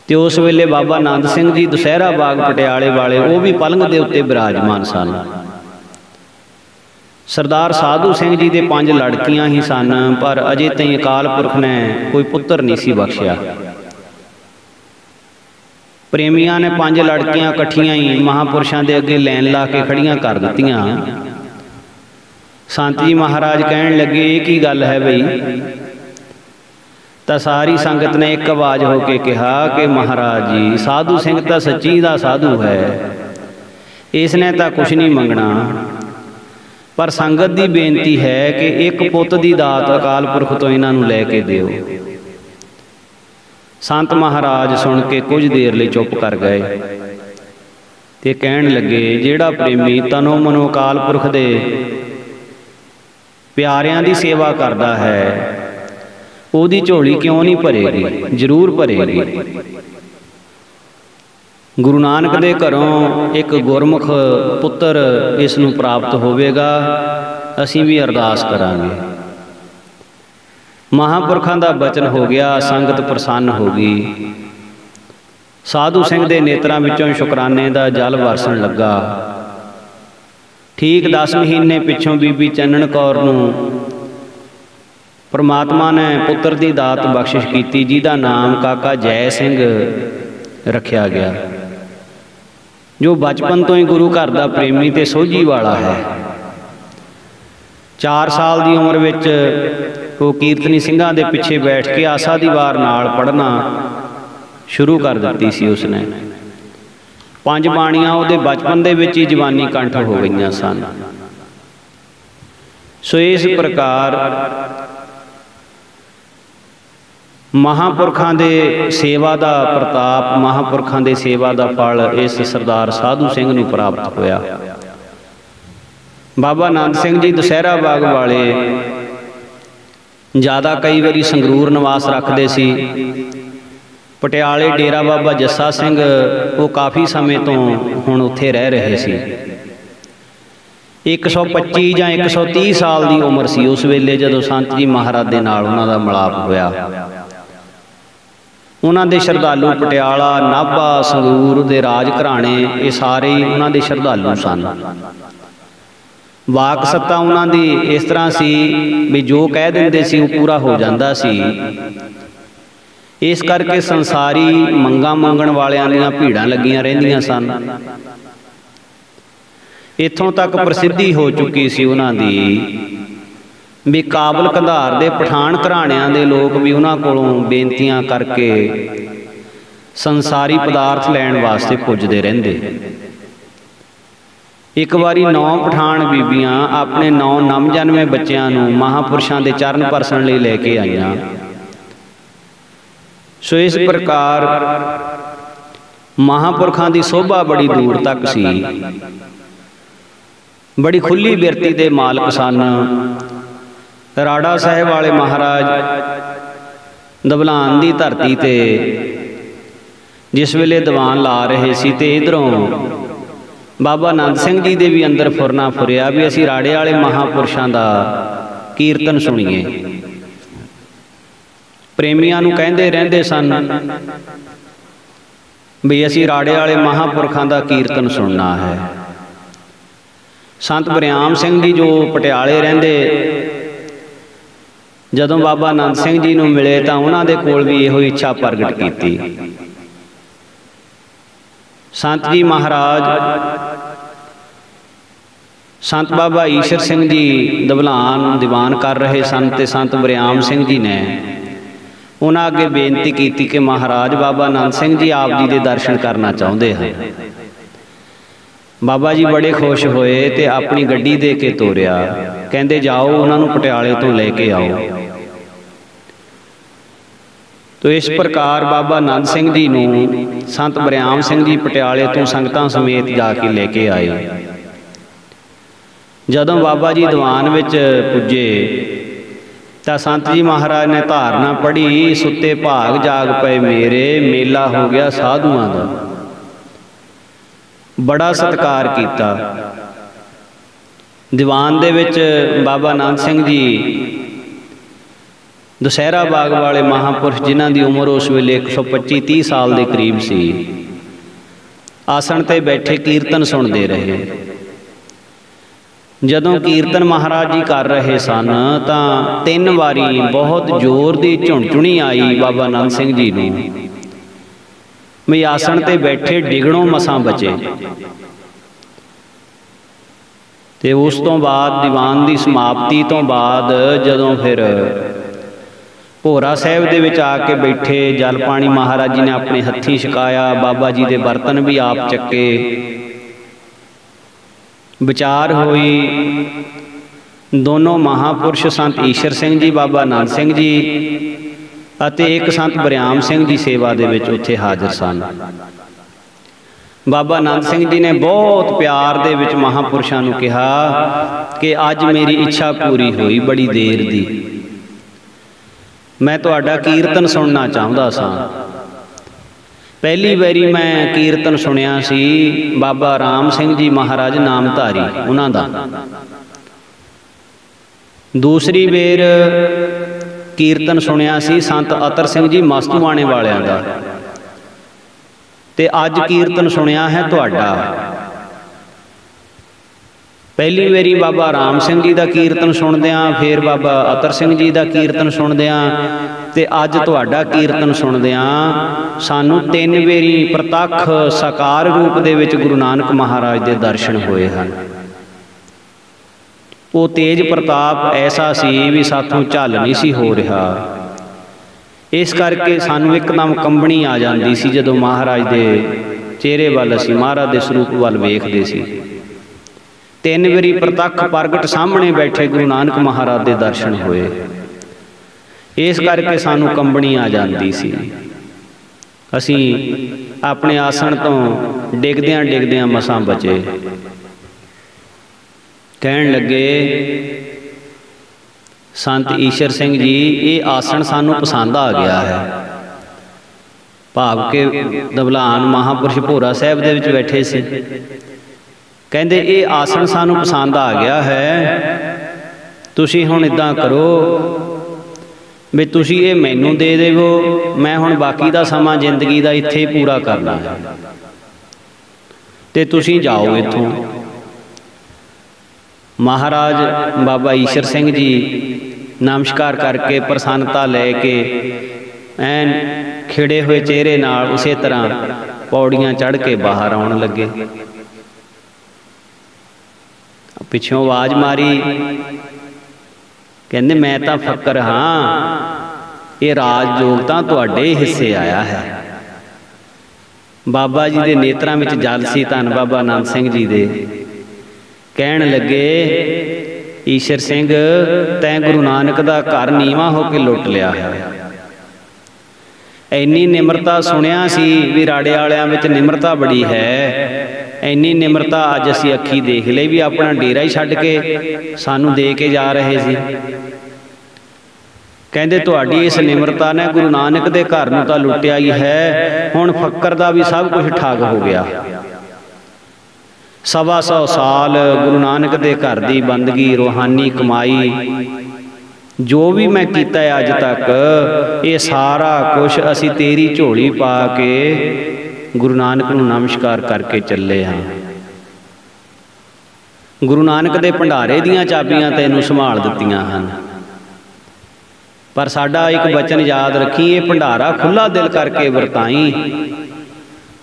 A: ते उस वेले बाबा आनंद सिंह जी दुसहरा बाग पटियाले वाले वो भी पलंग दे उत्ते विराजमान सन। सरदार साधू सिंह जी दे 5 लड़कियां ही सन, पर अजे तई अकाल पुरख ने कोई पुत्र नहीं सी बख्शिया। प्रेमिया ने 5 लड़कियां कट्ठियां ही महापुरुषों के अगे लैन ला के खड़ियां कर दित्तियां। संत जी महाराज कहन लगे ये की गल है बई? तो सारी संगत ने एक आवाज़ होके कहा कि महाराज जी साधु सिंह तो सच्ची दा साधु है, इसने तो कुछ नहीं मंगना, पर संगत की बेनती है कि एक पुत की दात अकाल पुरख तो इन्हां नूं लैके दिओ। संत महाराज सुन के कुछ देर लिए चुप कर गए ते कहन लगे जिहड़ा प्रेमी तनो मनो अकाल पुरख दे प्यारियां दी सेवा करदा है ओदी झोली क्यों नहीं भरेगी? जरूर भरेगी। गुरु नानक दे घरों एक गुरमुख पुत्र इस नूं प्राप्त होवेगा, असीं भी अरदास करांगे। महापुरखों का बचन हो गया, संगत प्रसन्न हो गई। साधु सिंह के नेत्रां विचों शुकराने का जल वरसन लगा। ठीक 10 महीने पिछों बीबी चन्नन कौर नूं परमात्मा ने पुत्र की दात बख्शिश की, जिहदा नाम काका जय सिंह रखा गया, जो बचपन तो ही गुरु घर का प्रेमी ते सोझी वाला है। 4 साल की उम्र विच वो कीर्तनी सिंघां दे पिछे बैठ के आसा दी वार नाल पढ़ना शुरू कर दिती सी उसने। 5 ਬਾਣੀਆਂ ਉਹਦੇ ਬਚਪਨ ਦੇ ਵਿੱਚ ਹੀ ਜਵਾਨੀ ਕੰਠ ਹੋ ਗਈਆਂ ਸਨ। ਸੋ ਇਸ ਪ੍ਰਕਾਰ ਮਹਾਂਪੁਰਖਾਂ ਦੇ ਸੇਵਾ ਦਾ ਪ੍ਰਤਾਪ, ਮਹਾਂਪੁਰਖਾਂ ਦੇ ਸੇਵਾ ਦਾ ਫਲ ਇਸ ਸਰਦਾਰ ਸਾਧੂ ਸਿੰਘ ਨੂੰ ਪ੍ਰਾਪਤ ਹੋਇਆ। ਬਾਬਾ ਨੰਦ ਸਿੰਘ ਜੀ ਦੁਸਹਿਰਾ ਬਾਗ ਵਾਲੇ ਜ਼ਿਆਦਾ ਕਈ ਵਾਰੀ ਸੰਗਰੂਰ ਨਿਵਾਸ ਰੱਖਦੇ ਸੀ। ਪਟਿਆਲੇ ਡੇਰਾ ਬਾਬਾ ਜੱਸਾ ਸਿੰਘ ਉਹ ਕਾਫੀ ਸਮੇਂ ਤੋਂ ਹੁਣ ਉੱਥੇ ਰਹਿ ਰਹੇ ਸੀ। 125 ਜਾਂ 130 ਸਾਲ ਦੀ ਉਮਰ ਸੀ ਉਸ ਵੇਲੇ ਜਦੋਂ ਸੰਤ ਜੀ ਮਹਾਰਾਜ ਦੇ ਨਾਲ ਉਹਨਾਂ ਦਾ ਮਿਲਾਪ ਹੋਇਆ। ਉਹਨਾਂ ਦੇ ਸ਼ਰਧਾਲੂ ਪਟਿਆਲਾ, ਨਾਭਾ, ਸੰਗਰੂਰ ਦੇ ਰਾਜ ਘਰਾਣੇ ਇਹ ਸਾਰੇ ਹੀ ਉਹਨਾਂ ਦੇ ਸ਼ਰਧਾਲੂ ਸਨ। ਵਾਕ ਸੱਤਾ ਉਹਨਾਂ ਦੀ ਇਸ ਤਰ੍ਹਾਂ ਸੀ ਵੀ ਜੋ ਕਹਿ ਦਿੰਦੇ ਸੀ ਉਹ ਪੂਰਾ ਹੋ ਜਾਂਦਾ ਸੀ। ਇਸ ਕਰਕੇ ਸੰਸਾਰੀ ਮੰਗਾਂ ਮੰਗਣ ਵਾਲਿਆਂ ਦੀਆਂ ਭੀੜਾਂ ਲੱਗੀਆਂ ਰਹਿੰਦੀਆਂ ਸਨ। ਇੱਥੋਂ ਤੱਕ ਪ੍ਰਸਿੱਧੀ ਹੋ ਚੁੱਕੀ ਸੀ ਉਹਨਾਂ ਦੀ ਵੀ ਕਾਬਲ ਕੰਧਾਰ ਦੇ ਪਠਾਨ ਘਰਾਣਿਆਂ ਦੇ ਲੋਕ ਵੀ ਉਹਨਾਂ ਕੋਲੋਂ ਬੇਨਤੀਆਂ ਕਰਕੇ ਸੰਸਾਰੀ ਪਦਾਰਥ ਲੈਣ ਵਾਸਤੇ ਪੁੱਜਦੇ ਰਹਿੰਦੇ। ਇੱਕ ਵਾਰੀ 9 ਪਠਾਨ ਬੀਬੀਆਂ ਆਪਣੇ 9 ਨਵਜਨਮੇ ਬੱਚਿਆਂ ਨੂੰ ਮਹਾਂਪੁਰਸ਼ਾਂ ਦੇ ਚਰਨ ਪਰਸਣ ਲਈ ਲੈ ਕੇ ਆਈਆਂ। ਸੋ ਇਸ ਪ੍ਰਕਾਰ ਮਹਾਂਪੁਰਖਾਂ ਦੀ ਸੋਭਾ ਬੜੀ ਦੂਰ ਤੱਕ ਸੀ। ਬੜੀ ਖੁੱਲੀ ਬਿਰਤੀ ਦੇ ਮਾਲਕ ਸਨ। ਰਾੜਾ ਸਾਹਿਬ ਵਾਲੇ ਮਹਾਰਾਜ ਦਬਲਾਨ ਦੀ ਧਰਤੀ ਤੇ ਜਿਸ ਵੇਲੇ ਦੀਵਾਨ ਲਾ ਰਹੇ ਸੀ ਤੇ ਇਧਰੋਂ ਬਾਬਾ ਨੰਦ ਸਿੰਘ ਜੀ ਦੇ ਵੀ ਅੰਦਰ ਫੁਰਨਾ ਫੁਰਿਆ ਵੀ ਅਸੀਂ ਰਾੜੇ ਵਾਲੇ ਮਹਾਂਪੁਰਸ਼ਾਂ ਦਾ ਕੀਰਤਨ ਸੁਣੀਏ। ਪ੍ਰੇਮੀਆਂ ਨੂੰ ਕਹਿੰਦੇ ਰਹਿੰਦੇ ਸਨ ਵੀ ਅਸੀਂ ਰਾੜੇ ਵਾਲੇ ਮਹਾਂਪੁਰਖਾਂ ਦਾ ਕੀਰਤਨ ਸੁਣਨਾ ਹੈ। ਸੰਤ ਬਰਿਆਮ ਸਿੰਘ ਜੀ ਜੋ ਪਟਿਆਲੇ ਰਹਿੰਦੇ, ਜਦੋਂ ਬਾਬਾ ਨੰਦ ਸਿੰਘ ਜੀ ਨੂੰ ਮਿਲੇ ਤਾਂ ਉਹਨਾਂ ਦੇ ਕੋਲ ਵੀ ਇਹੋ ਇੱਛਾ ਪ੍ਰਗਟ ਕੀਤੀ। ਸੰਤ ਜੀ ਮਹਾਰਾਜ ਸੰਤ ਬਾਬਾ ਈਸ਼ਰ ਸਿੰਘ ਜੀ ਦਬਲਾਨ ਦੀਵਾਨ ਕਰ ਰਹੇ ਸਨ ਤੇ ਸੰਤ ਬਰਿਆਮ ਸਿੰਘ ਜੀ ਨੇ ਉਹਨਾਂ ਅੱਗੇ ਬੇਨਤੀ ਕੀਤੀ ਕਿ ਮਹਾਰਾਜ ਬਾਬਾ ਨੰਦ ਸਿੰਘ ਜੀ ਆਪ ਜੀ ਦੇ ਦਰਸ਼ਨ ਕਰਨਾ ਚਾਹੁੰਦੇ ਹਨ। ਬਾਬਾ ਜੀ ਬੜੇ ਖੁਸ਼ ਹੋਏ ਤੇ ਆਪਣੀ ਗੱਡੀ ਦੇ ਕੇ ਤੋਰਿਆ। ਕਹਿੰਦੇ ਜਾਓ ਉਹਨਾਂ ਨੂੰ ਪਟਿਆਲੇ ਤੋਂ ਲੈ ਕੇ ਆਓ। ਤੋ ਇਸ ਪ੍ਰਕਾਰ ਬਾਬਾ ਨੰਦ ਸਿੰਘ ਜੀ ਨੂੰ ਸੰਤ ਬਰਿਆਮ ਸਿੰਘ ਜੀ ਪਟਿਆਲੇ ਤੋਂ ਸੰਗਤਾਂ ਸਮੇਤ ਜਾ ਕੇ ਲੈ ਕੇ ਆਏ। ਜਦੋਂ ਬਾਬਾ ਜੀ ਦੀਵਾਨ ਵਿੱਚ ਪੁੱਜੇ ਤਾਂ ਸੰਤ ਜੀ ਮਹਾਰਾਜ ਨੇ ਧਾਰਨਾ ਪੜ੍ਹੀ, ਸੁੱਤੇ ਭਾਗ ਜਾਗ ਪਏ ਮੇਰੇ, ਮੇਲਾ ਹੋ ਗਿਆ ਸਾਧੂਆਂ ਦਾ। ਬੜਾ ਸਤਿਕਾਰ ਕੀਤਾ। ਦੀਵਾਨ ਦੇ ਵਿੱਚ ਬਾਬਾ ਨੰਦ ਸਿੰਘ ਜੀ ਦੁਸਹਿਰਾ ਬਾਗ ਵਾਲੇ ਮਹਾਂਪੁਰਸ਼ ਜਿਨ੍ਹਾਂ ਦੀ ਉਮਰ ਉਸ ਵੇਲੇ 125-30 ਸਾਲ ਦੇ ਕਰੀਬ ਸੀ, ਆਸਣ ਤੇ ਬੈਠੇ ਕੀਰਤਨ ਸੁਣਦੇ ਰਹੇ। ਜਦੋਂ ਕੀਰਤਨ ਮਹਾਰਾਜ ਜੀ ਕਰ ਰਹੇ ਸਨ ਤਾਂ 3 ਵਾਰੀ ਬਹੁਤ ਜ਼ੋਰ ਦੀ ਝੁਣਝੁਣੀ ਆਈ ਬਾਬਾ ਨੰਦ ਸਿੰਘ ਜੀ ਨੂੰ ਵੀ ਆਸਣ ਤੇ ਬੈਠੇ ਡਿਗਣੋਂ ਮਸਾਂ ਬਚੇ। ਤੇ ਉਸ ਤੋਂ ਬਾਅਦ ਦੀਵਾਨ ਦੀ ਸਮਾਪਤੀ ਤੋਂ ਬਾਅਦ ਜਦੋਂ ਫਿਰ ਭੋਰਾ ਸਾਹਿਬ ਦੇ ਵਿੱਚ ਆ ਕੇ ਬੈਠੇ, ਜਲ ਪਾਣੀ ਮਹਾਰਾਜ ਜੀ ਨੇ ਆਪਣੇ ਹੱਥੀਂ ਛਕਾਇਆ, ਬਾਬਾ ਜੀ ਦੇ ਬਰਤਨ ਵੀ ਆਪ ਚੱਕੇ। ਵਿਚਾਰ ਹੋਈ। ਦੋਨੋਂ ਮਹਾਂਪੁਰਸ਼ ਸੰਤ ਈਸ਼ਰ ਸਿੰਘ ਜੀ, ਬਾਬਾ ਨੰਦ ਸਿੰਘ ਜੀ ਅਤੇ ਇੱਕ ਸੰਤ ਬਰਿਆਮ ਸਿੰਘ ਜੀ ਸੇਵਾ ਦੇ ਵਿੱਚ ਉੱਥੇ ਹਾਜ਼ਰ ਸਨ। ਬਾਬਾ ਨੰਦ ਸਿੰਘ ਜੀ ਨੇ ਬਹੁਤ ਪਿਆਰ ਦੇ ਵਿੱਚ ਮਹਾਂਪੁਰਸ਼ਾਂ ਨੂੰ ਕਿਹਾ ਕਿ ਅੱਜ ਮੇਰੀ ਇੱਛਾ ਪੂਰੀ ਹੋਈ ਬੜੀ ਦੇਰ ਦੀ। ਮੈਂ ਤੁਹਾਡਾ ਕੀਰਤਨ ਸੁਣਨਾ ਚਾਹੁੰਦਾ ਸਾਂ। ਪਹਿਲੀ ਵਾਰੀ ਮੈਂ ਕੀਰਤਨ ਸੁਣਿਆ ਸੀ ਬਾਬਾ ਰਾਮ ਸਿੰਘ ਜੀ ਮਹਾਰਾਜ ਨਾਮਧਾਰੀ ਉਹਨਾਂ ਦਾ। ਦੂਸਰੀ ਵੇਰ ਕੀਰਤਨ ਸੁਣਿਆ ਸੀ ਸੰਤ ਅਤਰ ਸਿੰਘ ਜੀ ਮਸਤੂਆਣੇ ਵਾਲਿਆਂ ਦਾ। ਤੇ ਅੱਜ ਕੀਰਤਨ ਸੁਣਿਆ ਹੈ ਤੁਹਾਡਾ। ਪਹਿਲੀ ਵਾਰੀ ਬਾਬਾ ਰਾਮ ਸਿੰਘ ਜੀ ਦਾ ਕੀਰਤਨ ਸੁਣਦਿਆਂ, ਫਿਰ ਬਾਬਾ ਅਤਰ ਸਿੰਘ ਜੀ ਦਾ ਕੀਰਤਨ ਸੁਣਦਿਆਂ ਤੇ ਅੱਜ ਤੁਹਾਡਾ ਕੀਰਤਨ ਸੁਣਦਿਆਂ ਸਾਨੂੰ 3 ਵਾਰੀ ਪ੍ਰਤੱਖ ਸਾਕਾਰ ਰੂਪ ਦੇ ਵਿੱਚ ਗੁਰੂ ਨਾਨਕ ਮਹਾਰਾਜ ਦੇ ਦਰਸ਼ਨ ਹੋਏ ਹਨ। ਉਹ ਤੇਜ ਪ੍ਰਤਾਪ ਐਸਾ ਸੀ ਵੀ ਸਾਥੋਂ ਝੱਲ ਨਹੀਂ ਸੀ ਹੋ ਰਿਹਾ। ਇਸ ਕਰਕੇ ਸਾਨੂੰ ਇੱਕਦਮ ਕੰਬਣੀ ਆ ਜਾਂਦੀ ਸੀ ਜਦੋਂ ਮਹਾਰਾਜ ਦੇ चेहरे वाल असीं महाराज दे स्वरूप वाल वेखदे सी। 3 वारी प्रतख प्रगट सामने बैठे गुरु नानक महाराज दे दर्शन होए। इस करके सानू कंबनी आ जाती सी। असीं अपने आसन तो डिगदियां डिगदियां मसां बचे। कहण लगे संत ईशर सिंह जी ये आसन सानू पसंद आ गया है। भाव के दबलान महापुरुष भोरा साहब दे विच बैठे से कहंदे ये आसन सानू पसंद आ गया है। तुसीं हुण इदां करो भी तुसीं ये मैनू दे देवो, मैं हुण बाकी दा समा जिंदगी दा इत्थे ही पूरा करना है ते तुसीं जाओ इत्थों। महाराज बाबा ईशर सिंह जी नमस्कार करके प्रसन्नता लैके ऐन खिड़े हुए चेहरे नाल उसे तरह पौड़ियां चढ़ के बाहर आउण लगे। पिछों आवाज़ मारी, कहंदे मैं तां फक्कर हाँ, ये राज योग तां तुहाडे हिस्से आया है। बाबा जी दे नेत्रां विच जल सी। धन बाबा नानक सिंह जी दे कहण लगे ईशर सिंह तैं गुरु नानक दा घर नीवां हो के लुट लिया है। इन्नी निमरता सुनिया सी भी राड़े वालियां विच निमरता बड़ी है। इन्नी निमरता अज असीं अखी देख लई भी अपना डेरा ही छड्ड के सानू दे के जा रहे सी। कहंदे तुहाडी इस निमरता ने गुरु नानक दे घर नूं तां लुटिया ही है, हुण फक्कर दा भी सब कुछ ठग हो गया। 125 साल गुरु नानक दे घर दी बंदगी रूहानी कमाई जो भी मैं कीता है अज तक, ये सारा कुछ असी तेरी झोली पा के गुरु नानक नूं नमस्कार करके चले हाँ। गुरु नानक दे भंडारे दियां चाबियां तैनूं संभाल दित्तियां हन, पर साडा एक वचन याद रखी, ये भंडारा खुला दिल करके वरताई।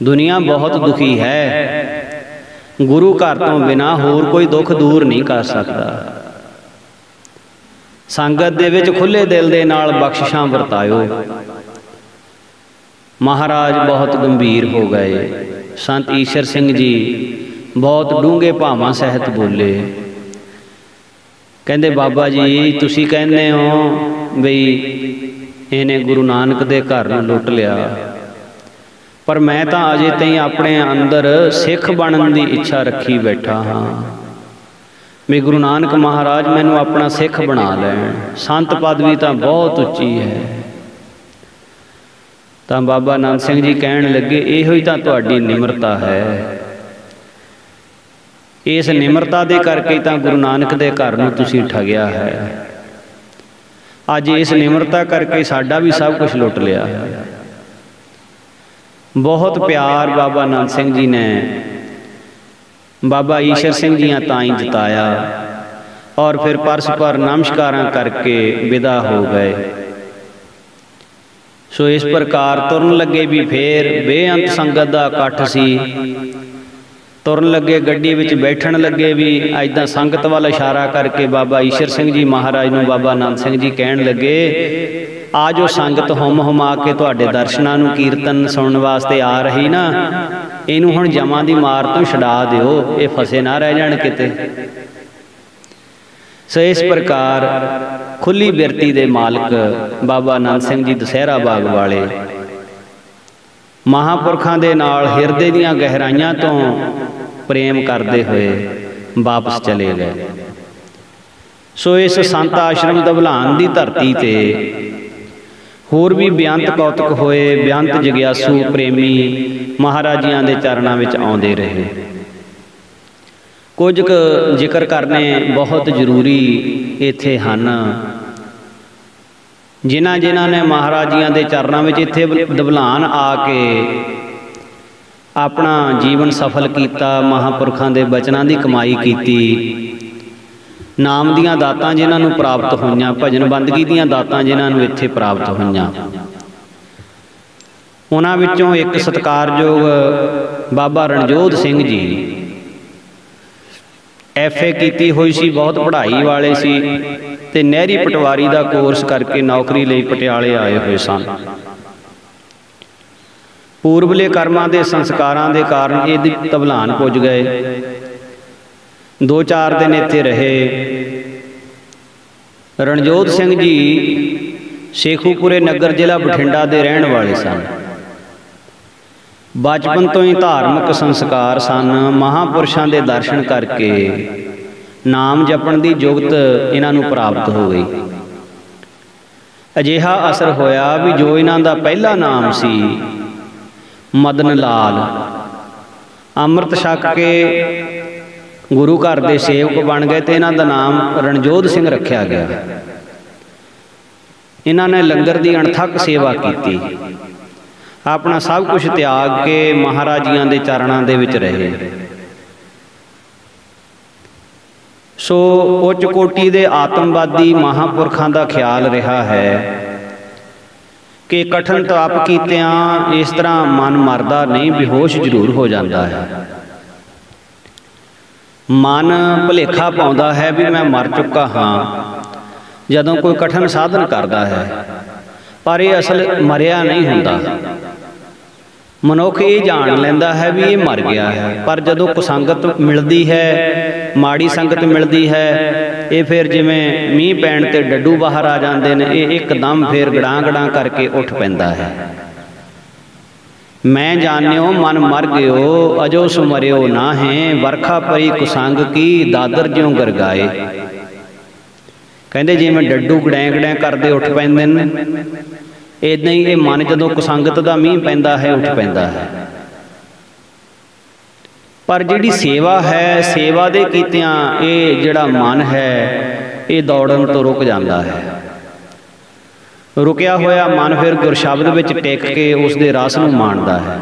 A: दुनिया बहुत दुखी है, गुरु घर तो बिना होर कोई दुख दूर नहीं कर सकता। संगत दे विच खुले दिल दे नाल बख्शिशां वरतायो। महाराज बहुत गंभीर हो गए। संत ईशर सिंह जी बहुत डूंघे भावां सहित बोले। कहंदे बाबा जी तुसीं कहंदे हो बई इहने गुरु नानक दे घर नूं लुट लिया, पर मैं तां अजे ताईं अपने अंदर सिख बनन दी इच्छा रखी बैठा हाँ। मैं गुरु नानक महाराज मैनू अपना सिख बना लैण। संत पदवी तां बहुत उच्ची है। तां बाबा नानक सिंह जी कहण लगे इहो ही तां तुहाडी निमरता है। इस निमरता दे करके तां गुरु नानक दे घर नूं तुसीं ठगिया है। अज इस निमरता करके साडा भी सब कुछ लुट लिया है। बहुत प्यार बाबा नानक सिंह जी ने बाबा ईशर सिंह जी ताई जताया और फिर परस्पर नमस्कारां करके विदा हो गए। सो इस प्रकार तुरन लगे भी फिर बेअंत संगत दा इकट्ठ सी। तुरन लगे गड्डी विच बैठण लगे भी ऐदां संगत वाल इशारा करके बाबा ईशर सिंह जी महाराज नूं बाबा नानक सिंह जी कहण लगे आ जो संगत हुम हुमा के तुहाडे दर्शनां नूं कीर्तन सुनन वास्ते आ रही ना, इनू हुण जमां दी मार तो छड़ा दिओ, ये फसे ना रह जाण किते। सो इस प्रकार खुली बिरती दे मालक बाबा नानक सिंह जी दशहरा बाग वाले महापुरखां दे नाल हिरदे दीआं गहराइयां तो प्रेम करते हुए वापस चले गए। सो इस संत आश्रम दबलान दी धरती ते होर भी बेअंत कौतक होए, बेअंत जग्यासू प्रेमी महाराजियां दे चरणां विच आउंदे रहे। कुछ जिक्र करने बहुत जरूरी इत्थे हन। जिन्हां जिन्हां ने महाराजियां दे चरणां विच इत्थे दबलान आके अपना जीवन सफल किया, महापुरखां दे बचनां दी कमाई कीती, नाम दियां दातां जिन्हां नूं प्राप्त होईयां, भजन बंदगी दियां दातां जिन्हां नूं इत्थे प्राप्त होईयां। उन्हां विचों एक सत्कारयोग बाबा रणजोध सिंह जी FA कीती हुई सी, बहुत पढ़ाई वाले सी ते नहरी पटवारी दा कोर्स करके नौकरी लई पटियाले आए हुए सन। पूर्वले कर्मां दे संस्कारां दे कारण ये धवलान पुज गए। 2-4 दिन इत्थे रहे। रणजोत सिंह जी शेखूपुरे नगर जिला बठिंडा दे रहण वाले सन। बचपन तो ही धार्मिक संस्कार सन। महापुरुषां दे दर्शन करके नाम जपण दी जुगत इन्हां नूं प्राप्त हो गई। अजिहा असर होया भी जो इन्हां दा पहला नाम सी मदन लाल, अमृत छक के गुरु घर दे सेवक बन गए तो इन्हां दा नाम रणजोत सिंह रखा गया। इन्हां ने लंगर की अणथक सेवा की। अपना सब कुछ त्याग के महाराजियां दे चरणां दे विच रहे। सो उच्च कोटि दे आतमवादी महापुरखां दा ख्याल रहा है कि कठिन तप कीतियां इस तरह मन मरदा नहीं, बेहोश जरूर हो जाता है। मन भुलेखा पाउंदा है भी मैं मर चुका हाँ जदों कोई कठिन साधन करता है, पर यह असल मरिया नहीं हुंदा। मनुख ये जान लैंदा है भी ये मर गया है, पर जदों कुसंगत मिलती है, माड़ी संगत मिलती है, ये फिर जिमें मीह पैण ते डड्डू बाहर आ जाते हैं, ये एकदम फिर गड़ां गड़ां करके उठ पैंदा है। मैं जान्यो मन मर गयो अजो सुमरियो ना है, वरखा परी कुसंग की दादर ज्यों गरगाए। कहते जिमें डड्डू गड़ैं गड़ैं करते उठ पैंदे ने, इदां ही ये मन जदों कुसंगत का मीह पैंदा है उठ पैंदा है। पर जिहड़ी सेवा है, सेवा दे कीतियां ये जिहड़ा मन है ये दौड़न तो रुक जाता है। रुकिया होया मन फिर गुरशब्द विच टिक के उसके रस नूं माणदा है।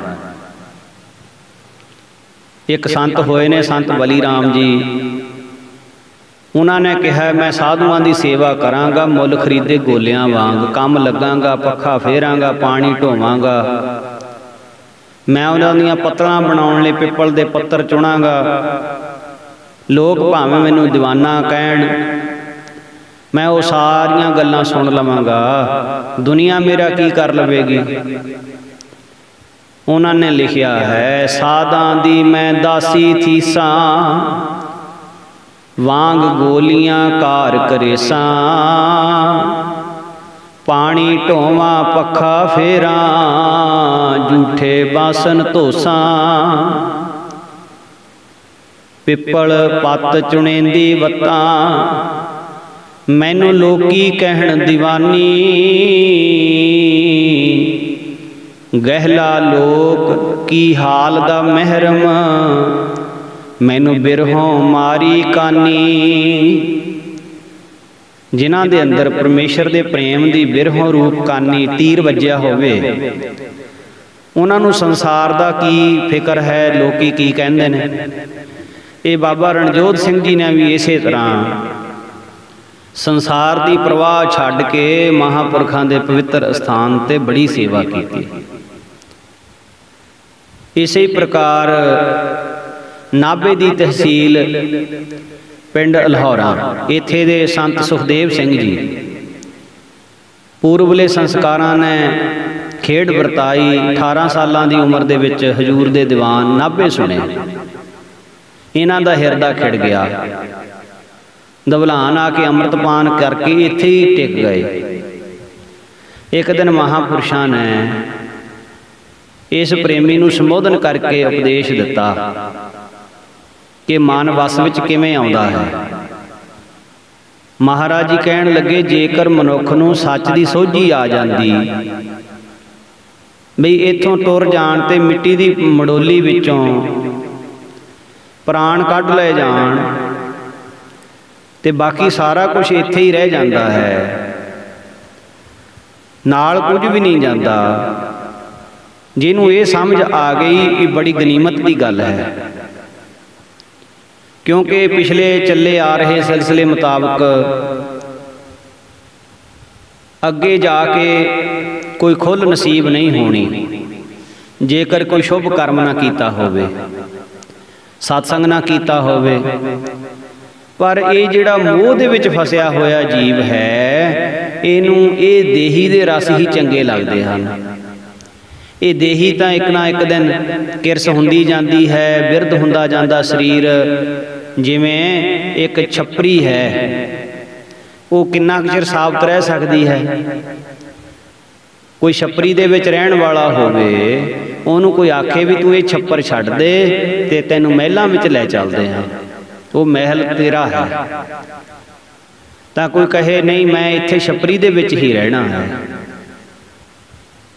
A: एक संत होए ने संत बली राम जी, उन्होंने कहा मैं साधुआं की सेवा करांगा, मुल खरीदे गोलियां वांग, काम लगांगा, पखा फेरांगा, पानी ढोवांगा, मैं उन्होंने पत्तलां बनाउण लई पिपल दे पत्तर चुणांगा। लोग भावें मैनूं दीवाना कहण, मैं वो सारियां गल्लां सुन लवांगा, दुनिया मेरा की कर लवेगी। उन्होंने लिखिया है साधां दी मैं दासी थीसां, वांग गोलियां कार करेसां, पानी ढोवां पखा फेरां, झूठे बासन धोसां, पिपल पत चुणेंदी वत्तां, मैनू लोकी कहण दीवानी, गहला लोक की हाल दा महरम, मैनू बिरहों मारी कानी। जिन्हां दे अंदर परमेश्वर दे प्रेम दी बिरहों रूप कानी तीर वज्जिया होवे, उन्हां नूं संसार दा की फिक्र है, लोकी की कहंदे ने। ये बाबा रणजोत सिंह जी ने भी इसे तरह संसार की परवाह छड्ड के महापुरखां दे पवित्र स्थान ते बड़ी सेवा की। इसे प्रकार नाभे की तहसील पिंड अल्हौरा, इत्थे दे संत सुखदेव सिंह जी पूर्वले संस्कारां ने खेड वरताई। 18 सालां दी उम्र दे विच हजूर दे दीवान नाभे सुने, इन्हां दा हिरदा खिड़ गया। दवलान आके अमृतपान करके इत्थे ही टिक गए। एक दिन महापुरुषां ने इस प्रेमी नूं संबोधन करके उपदेश दिता कि मन वस विच किवें आउंदा है। महाराज जी कहण लगे जेकर मनुख नूं सच दी सोझी आ जांदी, बई इत्थों टुर जाण ते मिट्टी दी मडोली विचों प्राण कढ लए जाण ते बाकी सारा कुछ इत्थे ही रह जाता है, नाल कुछ भी नहीं जाता। जिन्हों ये समझ आ गई ये बड़ी गनीमत की गल है, क्योंकि पिछले चले आ रहे सिलसिले मुताबिक अगे जाके कोई खुल नसीब नहीं होनी जेकर कोई शुभ कर्म ना कीता होवे, सत्संग ना कीता होवे। पर ये जिहड़ा मोह दे विच फसिया होया जीव है, इनू ये देही दे रस ही चंगे लगते हैं। ਇਹ ਦੇਹੀ ਤਾਂ ਇੱਕ ਨਾ ਇੱਕ ਦਿਨ ਕਿਰਸ ਹੁੰਦੀ ਜਾਂਦੀ ਹੈ, ਬਿਰਧ ਹੁੰਦਾ ਜਾਂਦਾ ਸਰੀਰ। ਜਿਵੇਂ ਇੱਕ ਛੱਪਰੀ ਹੈ, ਉਹ ਕਿੰਨਾ ਕੁ ਚਿਰ ਸਾਬਤ ਰਹਿ ਸਕਦੀ ਹੈ? ਕੋਈ ਛੱਪਰੀ ਦੇ ਵਿੱਚ ਰਹਿਣ ਵਾਲਾ ਹੋਵੇ, ਉਹਨੂੰ ਕੋਈ ਆਖੇ ਵੀ ਤੂੰ ਇਹ ਛੱਪਰ ਛੱਡ ਦੇ ਤੇ ਤੈਨੂੰ ਮਹਿਲਾਂ ਵਿੱਚ ਲੈ ਚੱਲਦੇ ਹਾਂ, ਉਹ ਮਹਿਲ ਤੇਰਾ ਹੈ। ਤਾਂ ਕੋਈ ਕਹੇ ਨਹੀਂ, ਮੈਂ ਇੱਥੇ ਛੱਪਰੀ ਦੇ ਵਿੱਚ ਹੀ ਰਹਿਣਾ ਹੈ,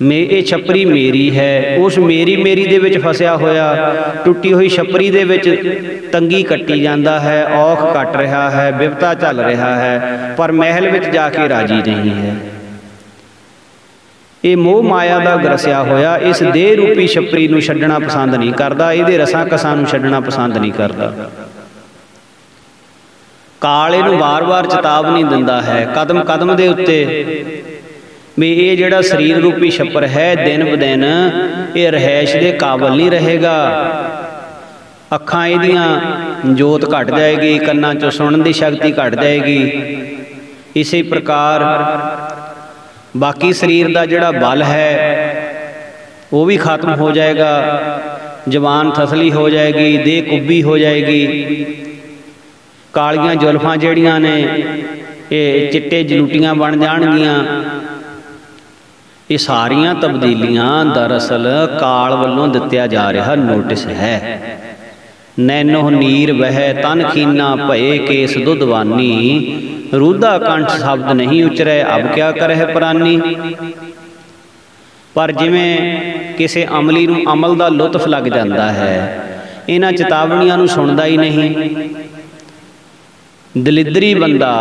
A: ਇਹ ਛੱਪਰੀ ਮੇਰੀ ਹੈ। ਉਸ ਮੇਰੀ ਦੇ ਵਿੱਚ ਫਸਿਆ ਹੋਇਆ, ਟੁੱਟੀ ਹੋਈ ਛੱਪਰੀ ਦੇ ਵਿੱਚ ਤੰਗੀ ਕੱਟੀ ਜਾਂਦਾ ਹੈ, ਔਖ ਕੱਟ ਰਿਹਾ ਹੈ, ਬਿਪਤਾ ਚੱਲ ਰਿਹਾ ਹੈ, ਪਰ ਮਹਿਲ ਵਿੱਚ ਜਾ ਕੇ ਰਾਜੀ ਨਹੀਂ ਹੈ। ਇਹ ਮੋਹ ਮਾਇਆ ਦਾ ਗਰਸਿਆ ਹੋਇਆ ਇਸ ਦੇਹ ਰੂਪੀ ਛੱਪਰੀ ਨੂੰ ਛੱਡਣਾ ਪਸੰਦ ਨਹੀਂ ਕਰਦਾ, ਇਹਦੇ ਰਸਾਂ ਕਸਾਂ ਨੂੰ ਛੱਡਣਾ ਪਸੰਦ ਨਹੀਂ ਕਰਦਾ। ਕਾਲ ਇਹਨੂੰ ਵਾਰ-ਵਾਰ ਚੇਤਾਵਨੀ ਦਿੰਦਾ ਹੈ, ਕਦਮ ਕਦਮ ਦੇ ਉੱਤੇ, ਵੀ ਇਹ ਜਿਹੜਾ ਸਰੀਰ ਰੂਪੀ ਛੱਪਰ ਹੈ, ਦਿਨ ਬ ਦਿਨ ਇਹ ਰਹਿائش ਦੇ ਕਾਬਲ ਨਹੀਂ ਰਹੇਗਾ। ਅੱਖਾਂ ਇਹਦੀਆਂ ਜੋਤ ਘਟ ਜਾਏਗੀ, ਕੰਨਾਂ 'ਚੋਂ ਸੁਣਨ ਦੀ ਸ਼ਕਤੀ ਘਟ ਜਾਏਗੀ। ਇਸੇ ਪ੍ਰਕਾਰ ਬਾਕੀ ਸਰੀਰ ਦਾ ਜਿਹੜਾ ਬਲ ਹੈ ਉਹ ਵੀ ਖਤਮ ਹੋ ਜਾਏਗਾ, ਜ਼ਬਾਨ ਥਸਲੀ ਹੋ ਜਾਏਗੀ, ਦੇਹ ਕੁੱਬੀ ਹੋ ਜਾਏਗੀ। ਕਾਲੀਆਂ ਜ਼ੁਲਫਾਂ ਜਿਹੜੀਆਂ ਨੇ ਇਹ ਚਿੱਟੇ ਜਲੂਟੀਆਂ ਬਣ ਜਾਣਗੀਆਂ। ਇਹ ਸਾਰੀਆਂ ਤਬਦੀਲੀਆਂ ਦਰਅਸਲ ਕਾਲ ਵੱਲੋਂ ਦਿੱਤਿਆ ਜਾ ਰਿਹਾ ਨੋਟਿਸ ਹੈ। ਨੈਨੋ ਨੀਰ ਵਹਿ ਤਨ ਖੀਨਾ ਭਏ ਕੇਸ ਦੁਧਵਾਨੀ, ਰੂਧਾ ਕੰਠ ਸ਼ਬਦ ਨਹੀਂ ਉਚਰੈ ਅਬ ਕਿਆ ਕਰਹਿ ਪ੍ਰਾਨੀ। ਪਰ ਜਿਵੇਂ ਕਿਸੇ ਅਮਲੀ ਨੂੰ ਅਮਲ ਦਾ ਲੁਤਫ ਲੱਗ ਜਾਂਦਾ ਹੈ, ਇਹਨਾਂ ਚੇਤਾਵਨੀਆਂ ਨੂੰ ਸੁਣਦਾ ਹੀ ਨਹੀਂ। ਦਲਿੱਦਰੀ ਬੰਦਾ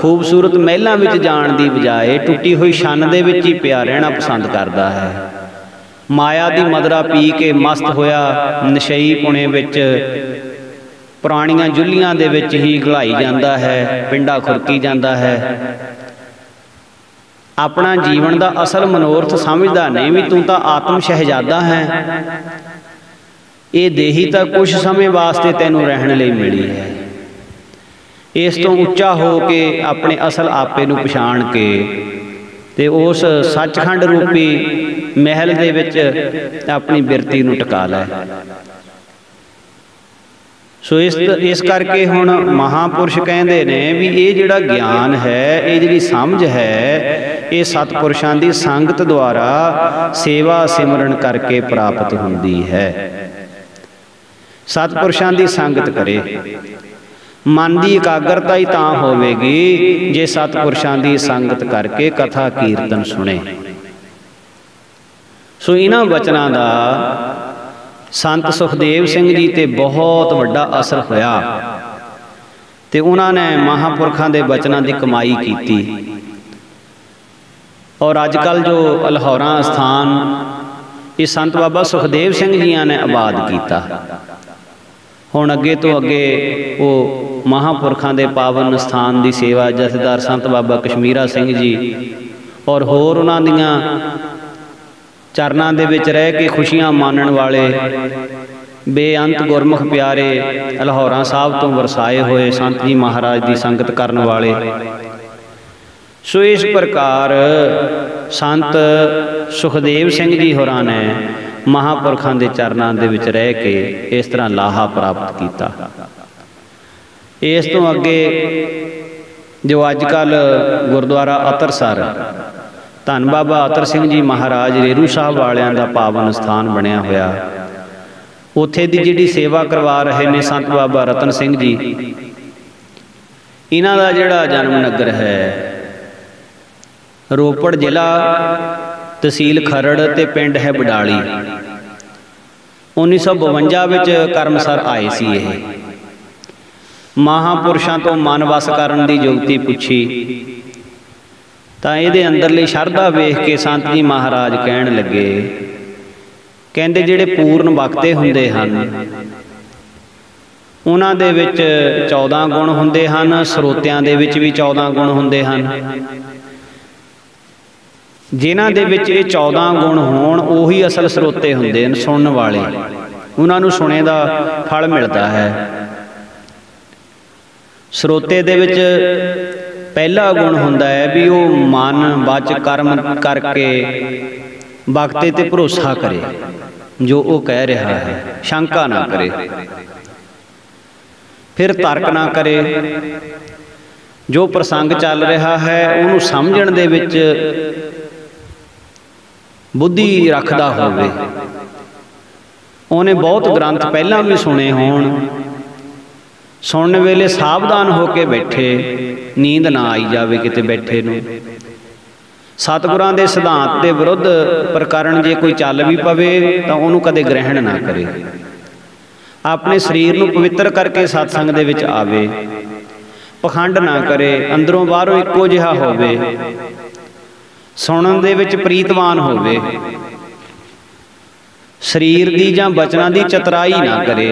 A: ਖੂਬਸੂਰਤ ਮਹਿਲਾਂ ਵਿੱਚ ਜਾਣ ਦੀ ਬਜਾਏ ਟੁੱਟੀ ਹੋਈ ਛੰਨ ਦੇ ਵਿੱਚ ਹੀ ਪਿਆ ਰਹਿਣਾ ਪਸੰਦ ਕਰਦਾ ਹੈ। ਮਾਇਆ ਦੀ ਮਦਰਾ ਪੀ ਕੇ ਮਸਤ ਹੋਇਆ ਨਸ਼ਈ ਪੁਣੇ ਵਿੱਚ ਪੁਰਾਣੀਆਂ ਜੁੱਲੀਆਂ ਦੇ ਵਿੱਚ ਹੀ ਘਲਾਈ ਜਾਂਦਾ ਹੈ, ਪਿੰਡਾ ਖੁਰਕੀ ਜਾਂਦਾ ਹੈ। ਆਪਣਾ ਜੀਵਨ ਦਾ ਅਸਲ ਮਨੋਰਥ ਸਮਝਦਾ ਨਹੀਂ ਵੀ ਤੂੰ ਤਾਂ ਆਤਮ ਸ਼ਹਿਜ਼ਾਦਾ ਹੈ। ਇਹ ਦੇਹੀ ਤਾਂ ਕੁਝ ਸਮੇਂ ਵਾਸਤੇ ਤੈਨੂੰ ਰਹਿਣ ਲਈ ਮਿਲੀ ਹੈ। ਇਸ ਤੋਂ ਉੱਚਾ ਹੋ ਕੇ ਆਪਣੇ ਅਸਲ ਆਪੇ ਨੂੰ ਪਛਾਣ ਕੇ ਤੇ ਉਸ ਸੱਚਖੰਡ ਰੂਪੀ ਮਹਿਲ ਦੇ ਵਿੱਚ ਆਪਣੀ ਬਿਰਤੀ ਨੂੰ ਟਿਕਾ ਲੈ। ਸੋ ਇਸ ਕਰਕੇ ਹੁਣ ਮਹਾਂਪੁਰਸ਼ ਕਹਿੰਦੇ ਨੇ ਵੀ ਇਹ ਜਿਹੜਾ ਗਿਆਨ ਹੈ, ਇਹ ਜਿਹੜੀ ਸਮਝ ਹੈ, ਇਹ ਸਤਿਪੁਰਸ਼ਾਂ ਦੀ ਸੰਗਤ ਦੁਆਰਾ ਸੇਵਾ ਸਿਮਰਨ ਕਰਕੇ ਪ੍ਰਾਪਤ ਹੁੰਦੀ ਹੈ। ਸਤਿਪੁਰਸ਼ਾਂ ਦੀ ਸੰਗਤ ਕਰੇ। ਮਨ ਦੀ ਇਕਾਗਰਤਾ ਹੀ ਤਾਂ ਹੋਵੇਗੀ ਜੇ ਸਤਿਪੁਰਸ਼ਾਂ ਦੀ ਸੰਗਤ ਕਰਕੇ ਕਥਾ ਕੀਰਤਨ ਸੁਣੇ। ਸੋ ਇਹਨਾਂ ਵਚਨਾਂ ਦਾ ਸੰਤ ਸੁਖਦੇਵ ਸਿੰਘ ਜੀ ਤੇ ਬਹੁਤ ਵੱਡਾ ਅਸਰ ਹੋਇਆ ਤੇ ਉਹਨਾਂ ਨੇ ਮਹਾਂਪੁਰਖਾਂ ਦੇ ਵਚਨਾਂ ਦੀ ਕਮਾਈ ਕੀਤੀ। ਔਰ ਅੱਜ ਕੱਲ੍ਹ ਜੋ ਲਾਹੌਰਾਂ ਅਸਥਾਨ ਇਹ ਸੰਤ ਬਾਬਾ ਸੁਖਦੇਵ ਸਿੰਘ ਜੀਆਂ ਨੇ ਆਬਾਦ ਕੀਤਾ। ਹੁਣ ਅੱਗੇ ਤੋਂ ਅੱਗੇ ਉਹ ਮਹਾਂਪੁਰਖਾਂ ਦੇ ਪਾਵਨ ਸਥਾਨ ਦੀ ਸੇਵਾ ਜਥੇਦਾਰ ਸੰਤ ਬਾਬਾ ਕਸ਼ਮੀਰਾ ਸਿੰਘ ਜੀ ਔਰ ਹੋਰ ਉਹਨਾਂ ਦੀਆਂ ਚਰਨਾਂ ਦੇ ਵਿੱਚ ਰਹਿ ਕੇ ਖੁਸ਼ੀਆਂ ਮਾਣਨ ਵਾਲੇ ਬੇਅੰਤ ਗੁਰਮੁਖ ਪਿਆਰੇ ਲਾਹੌਰਾਂ ਸਾਹਿਬ ਤੋਂ ਵਰਸਾਏ ਹੋਏ ਸੰਤ ਜੀ ਮਹਾਰਾਜ ਦੀ ਸੰਗਤ ਕਰਨ ਵਾਲੇ। ਸੋ ਇਸ ਪ੍ਰਕਾਰ ਸੰਤ ਸੁਖਦੇਵ ਸਿੰਘ ਜੀ ਹੋਰਾਂ ਨੇ ਮਹਾਂਪੁਰਖਾਂ ਦੇ ਚਰਨਾਂ ਦੇ ਵਿੱਚ ਰਹਿ ਕੇ ਇਸ ਤਰ੍ਹਾਂ ਲਾਹਾ ਪ੍ਰਾਪਤ ਕੀਤਾ। ਇਸ ਤੋਂ ਅੱਗੇ ਜੋ ਅੱਜ ਕੱਲ੍ਹ ਗੁਰਦੁਆਰਾ ਅਤਰਸਰ ਧੰਨ ਬਾਬਾ ਅਤਰ ਸਿੰਘ ਜੀ ਮਹਾਰਾਜ ਰੇਰੂ ਸਾਹਿਬ ਵਾਲਿਆਂ ਦਾ ਪਾਵਨ ਸਥਾਨ ਬਣਿਆ ਹੋਇਆ, ਉੱਥੇ ਦੀ ਜਿਹੜੀ ਸੇਵਾ ਕਰਵਾ ਰਹੇ ਨੇ ਸੰਤ ਬਾਬਾ ਰਤਨ ਸਿੰਘ ਜੀ, ਇਹਨਾਂ ਦਾ ਜਿਹੜਾ ਜਨਮ ਨਗਰ ਹੈ ਰੋਪੜ ਜ਼ਿਲ੍ਹਾ, ਤਹਿਸੀਲ ਖਰੜ ਤੇ ਪਿੰਡ ਹੈ ਬਡਾਲੀ। 1952 ਵਿੱਚ ਕਰਮਸਰ ਆਏ ਸੀ। ਇਹ ਮਹਾਂਪੁਰਸ਼ਾਂ ਤੋਂ ਮਨ ਵਸ ਕਰਨ ਦੀ ਜੁਗਤੀ ਪੁੱਛੀ ਤਾਂ ਇਹਦੇ ਅੰਦਰਲੀ ਸ਼ਰਧਾ ਵੇਖ ਕੇ ਸੰਤ ਜੀ ਮਹਾਰਾਜ ਕਹਿਣ ਲੱਗੇ, ਕਹਿੰਦੇ ਜਿਹੜੇ ਪੂਰਨ ਬਖਤੇ ਹੁੰਦੇ ਹਨ ਉਹਨਾਂ ਦੇ ਵਿੱਚ 14 ਗੁਣ ਹੁੰਦੇ ਹਨ, ਸਰੋਤਿਆਂ ਦੇ ਵਿੱਚ ਵੀ 14 ਗੁਣ ਹੁੰਦੇ ਹਨ। ਜਿਨ੍ਹਾਂ ਦੇ ਵਿੱਚ ਇਹ 14 ਗੁਣ ਹੋਣ ਉਹੀ ਅਸਲ ਸਰੋਤੇ ਹੁੰਦੇ ਹਨ, ਸੁਣਨ ਵਾਲੇ, ਉਹਨਾਂ ਨੂੰ ਸੁਣੇ ਦਾ ਫਲ ਮਿਲਦਾ ਹੈ। ਸਰੋਤੇ ਦੇ ਵਿੱਚ ਪਹਿਲਾ ਗੁਣ ਹੁੰਦਾ ਹੈ ਵੀ ਉਹ ਮਨ ਵਚ ਕਰਮ ਕਰਕੇ बखते ते भरोसा करे, जो वो कह रहा है शंका ना करे, फिर तर्क ना करे, जो प्रसंग चल रहा है उन्होंने समझण दे विच बुद्धि रखदा होवे। उन्हें बहुत ग्रंथ पहलां भी सुने होण, सुनने वेले सावधान होके बैठे, नींद ना आई जावे किते बैठे नूं। सतगुरां दे सिद्धांत के विरुद्ध प्रकरण जे कोई चल भी पवे तो उन्होंने कदे ग्रहण ना करे। अपने शरीर नूं पवित्र करके सत्संग दे विच आवे, पखंड ना करे, अंदरों बाहरों इक्को जिहा होवे, सुनन दे विच प्रीतवान होवे, शरीर दी जां बचनां दी चतराई ना करे।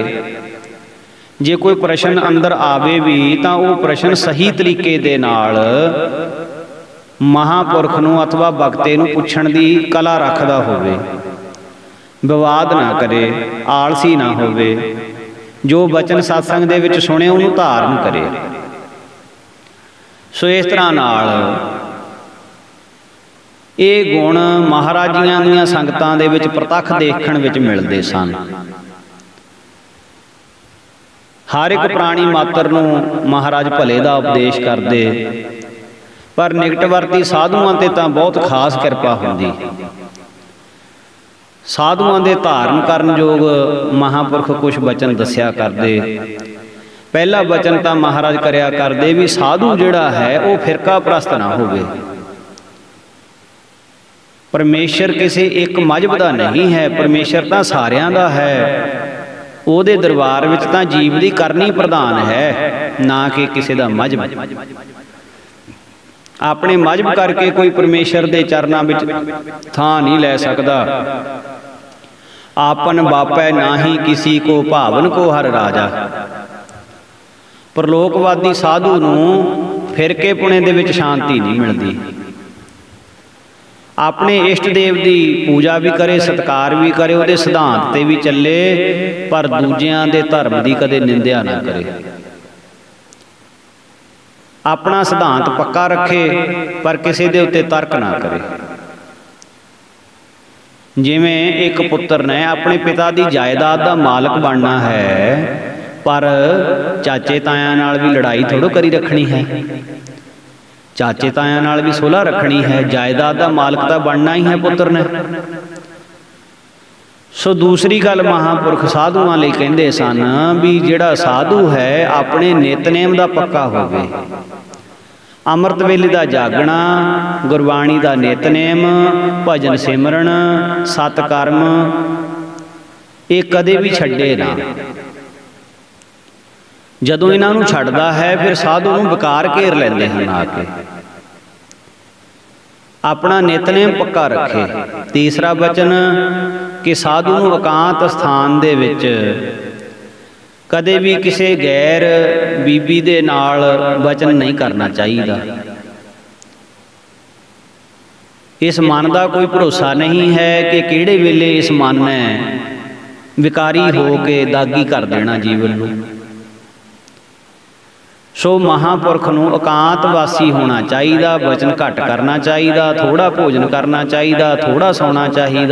A: जे कोई प्रश्न अंदर आवे भी तो वो प्रश्न सही तरीके दे नाल महापुरख नूं अथवा भगते नूं पुछण दी कला रखदा होवे, विवाद ना करे, आलसी ना होवे, जो बचन सत्संग दे विच सुने उहनूं धारण करे। सो इस तरह नाल ये गुण महाराजियां दीयां संगतां दे विच प्रतख देखण विच मिलदे सन। हर एक प्राणी मात्र नूं महाराज भले दा उपदेश करदे, पर निकटवर्ती साधुआं ते तां बहुत खास किरपा हुंदी। साधुआं दे धारण करन योग महापुरख कुछ बचन दस्या करदे। पहला बचन तां महाराज करया करदे भी साधु जिहड़ा है वो फिरका प्रस्त ना होवे। परमेश्वर किसी एक मजहब दा नहीं है, परमेश्वर तां सारियां दा है। ਉਹਦੇ दरबार विच तां जीव दी करनी प्रधान है, ना कि किसी दा मजहब। अपने मजहब करके कोई परमेश्वर दे चरनां विच थां नहीं लै सकदा। आपन बापै नाही किसी को भावन को हर राजा। परलोकवादी साधु नूं फिरके पुणे दे विच शांति नहीं मिलदी। अपने इष्ट देव की पूजा भी करे, सत्कार भी करे, उहदे सिद्धांत ते भी चले, पर दूजियां दे धर्म की कदे निंदिया ना करे। अपना सिद्धांत पक्का रखे, पर किसी दे उत्ते तर्क ना करे। जिवें एक पुत्र ने अपने पिता की जायदाद का मालक बनना है, पर चाचे तायां नाल भी लड़ाई थोड़ो करी रखनी है। चाचे तायां नाल भी सुलह रखनी है, जायदाद का मालक तो बनना ही है पुत्र ने। सो दूसरी गल महापुरख साधुआं लई कहिंदे सन भी जिहड़ा साधु है अपने नितनेम का पक्का होवे। अमृत वेले का जागना, गुरबाणी का नितनेम, भजन सिमरन, सतकर्म, ये कदे भी छड्डे ना। जदों इन्हां नूं छड्डदा है फिर साधु नूं विकार घेर लैंदे हन आके। अपना नितनेम पक्का रखे। तीसरा वचन कि साधु नूं एकांत स्थान दे विच कदे भी किसी गैर बीबी दे नाल वचन नहीं करना चाहिए। इस मन का कोई भरोसा नहीं है कि किहड़े वेले इस मन ने विकारी हो के दागी कर देना जीवन नूं। सो महापुरख नूं एकांतवासी होना चाहिए, वचन घट करना चाहिए, थोड़ा भोजन करना चाहिए, थोड़ा सौना चाहिए।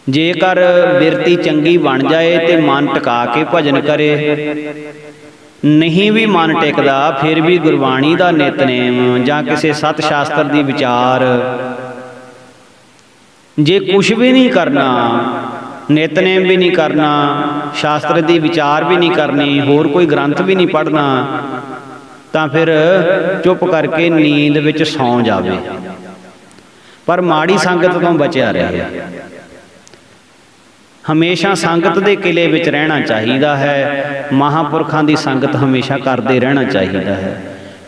A: जेकर बिरती चंगी बन जाए तो मन टिका के भजन करे, नहीं भी मन टिकदा फिर भी गुरबाणी का नितनेम जां किसी सत शास्त्र की विचार, जे कुछ भी नहीं करना, नितनेम भी नहीं करना, शास्त्र की विचार भी नहीं करनी, होर कोई ग्रंथ भी नहीं पढ़ना, तो फिर चुप करके नींद विच सौ जावे, पर माड़ी संगत तो बचिया रहे। हमेशा संगत के किले विच रहना चाहिए है। महापुरखों की संगत हमेशा करते रहना चाहिए है।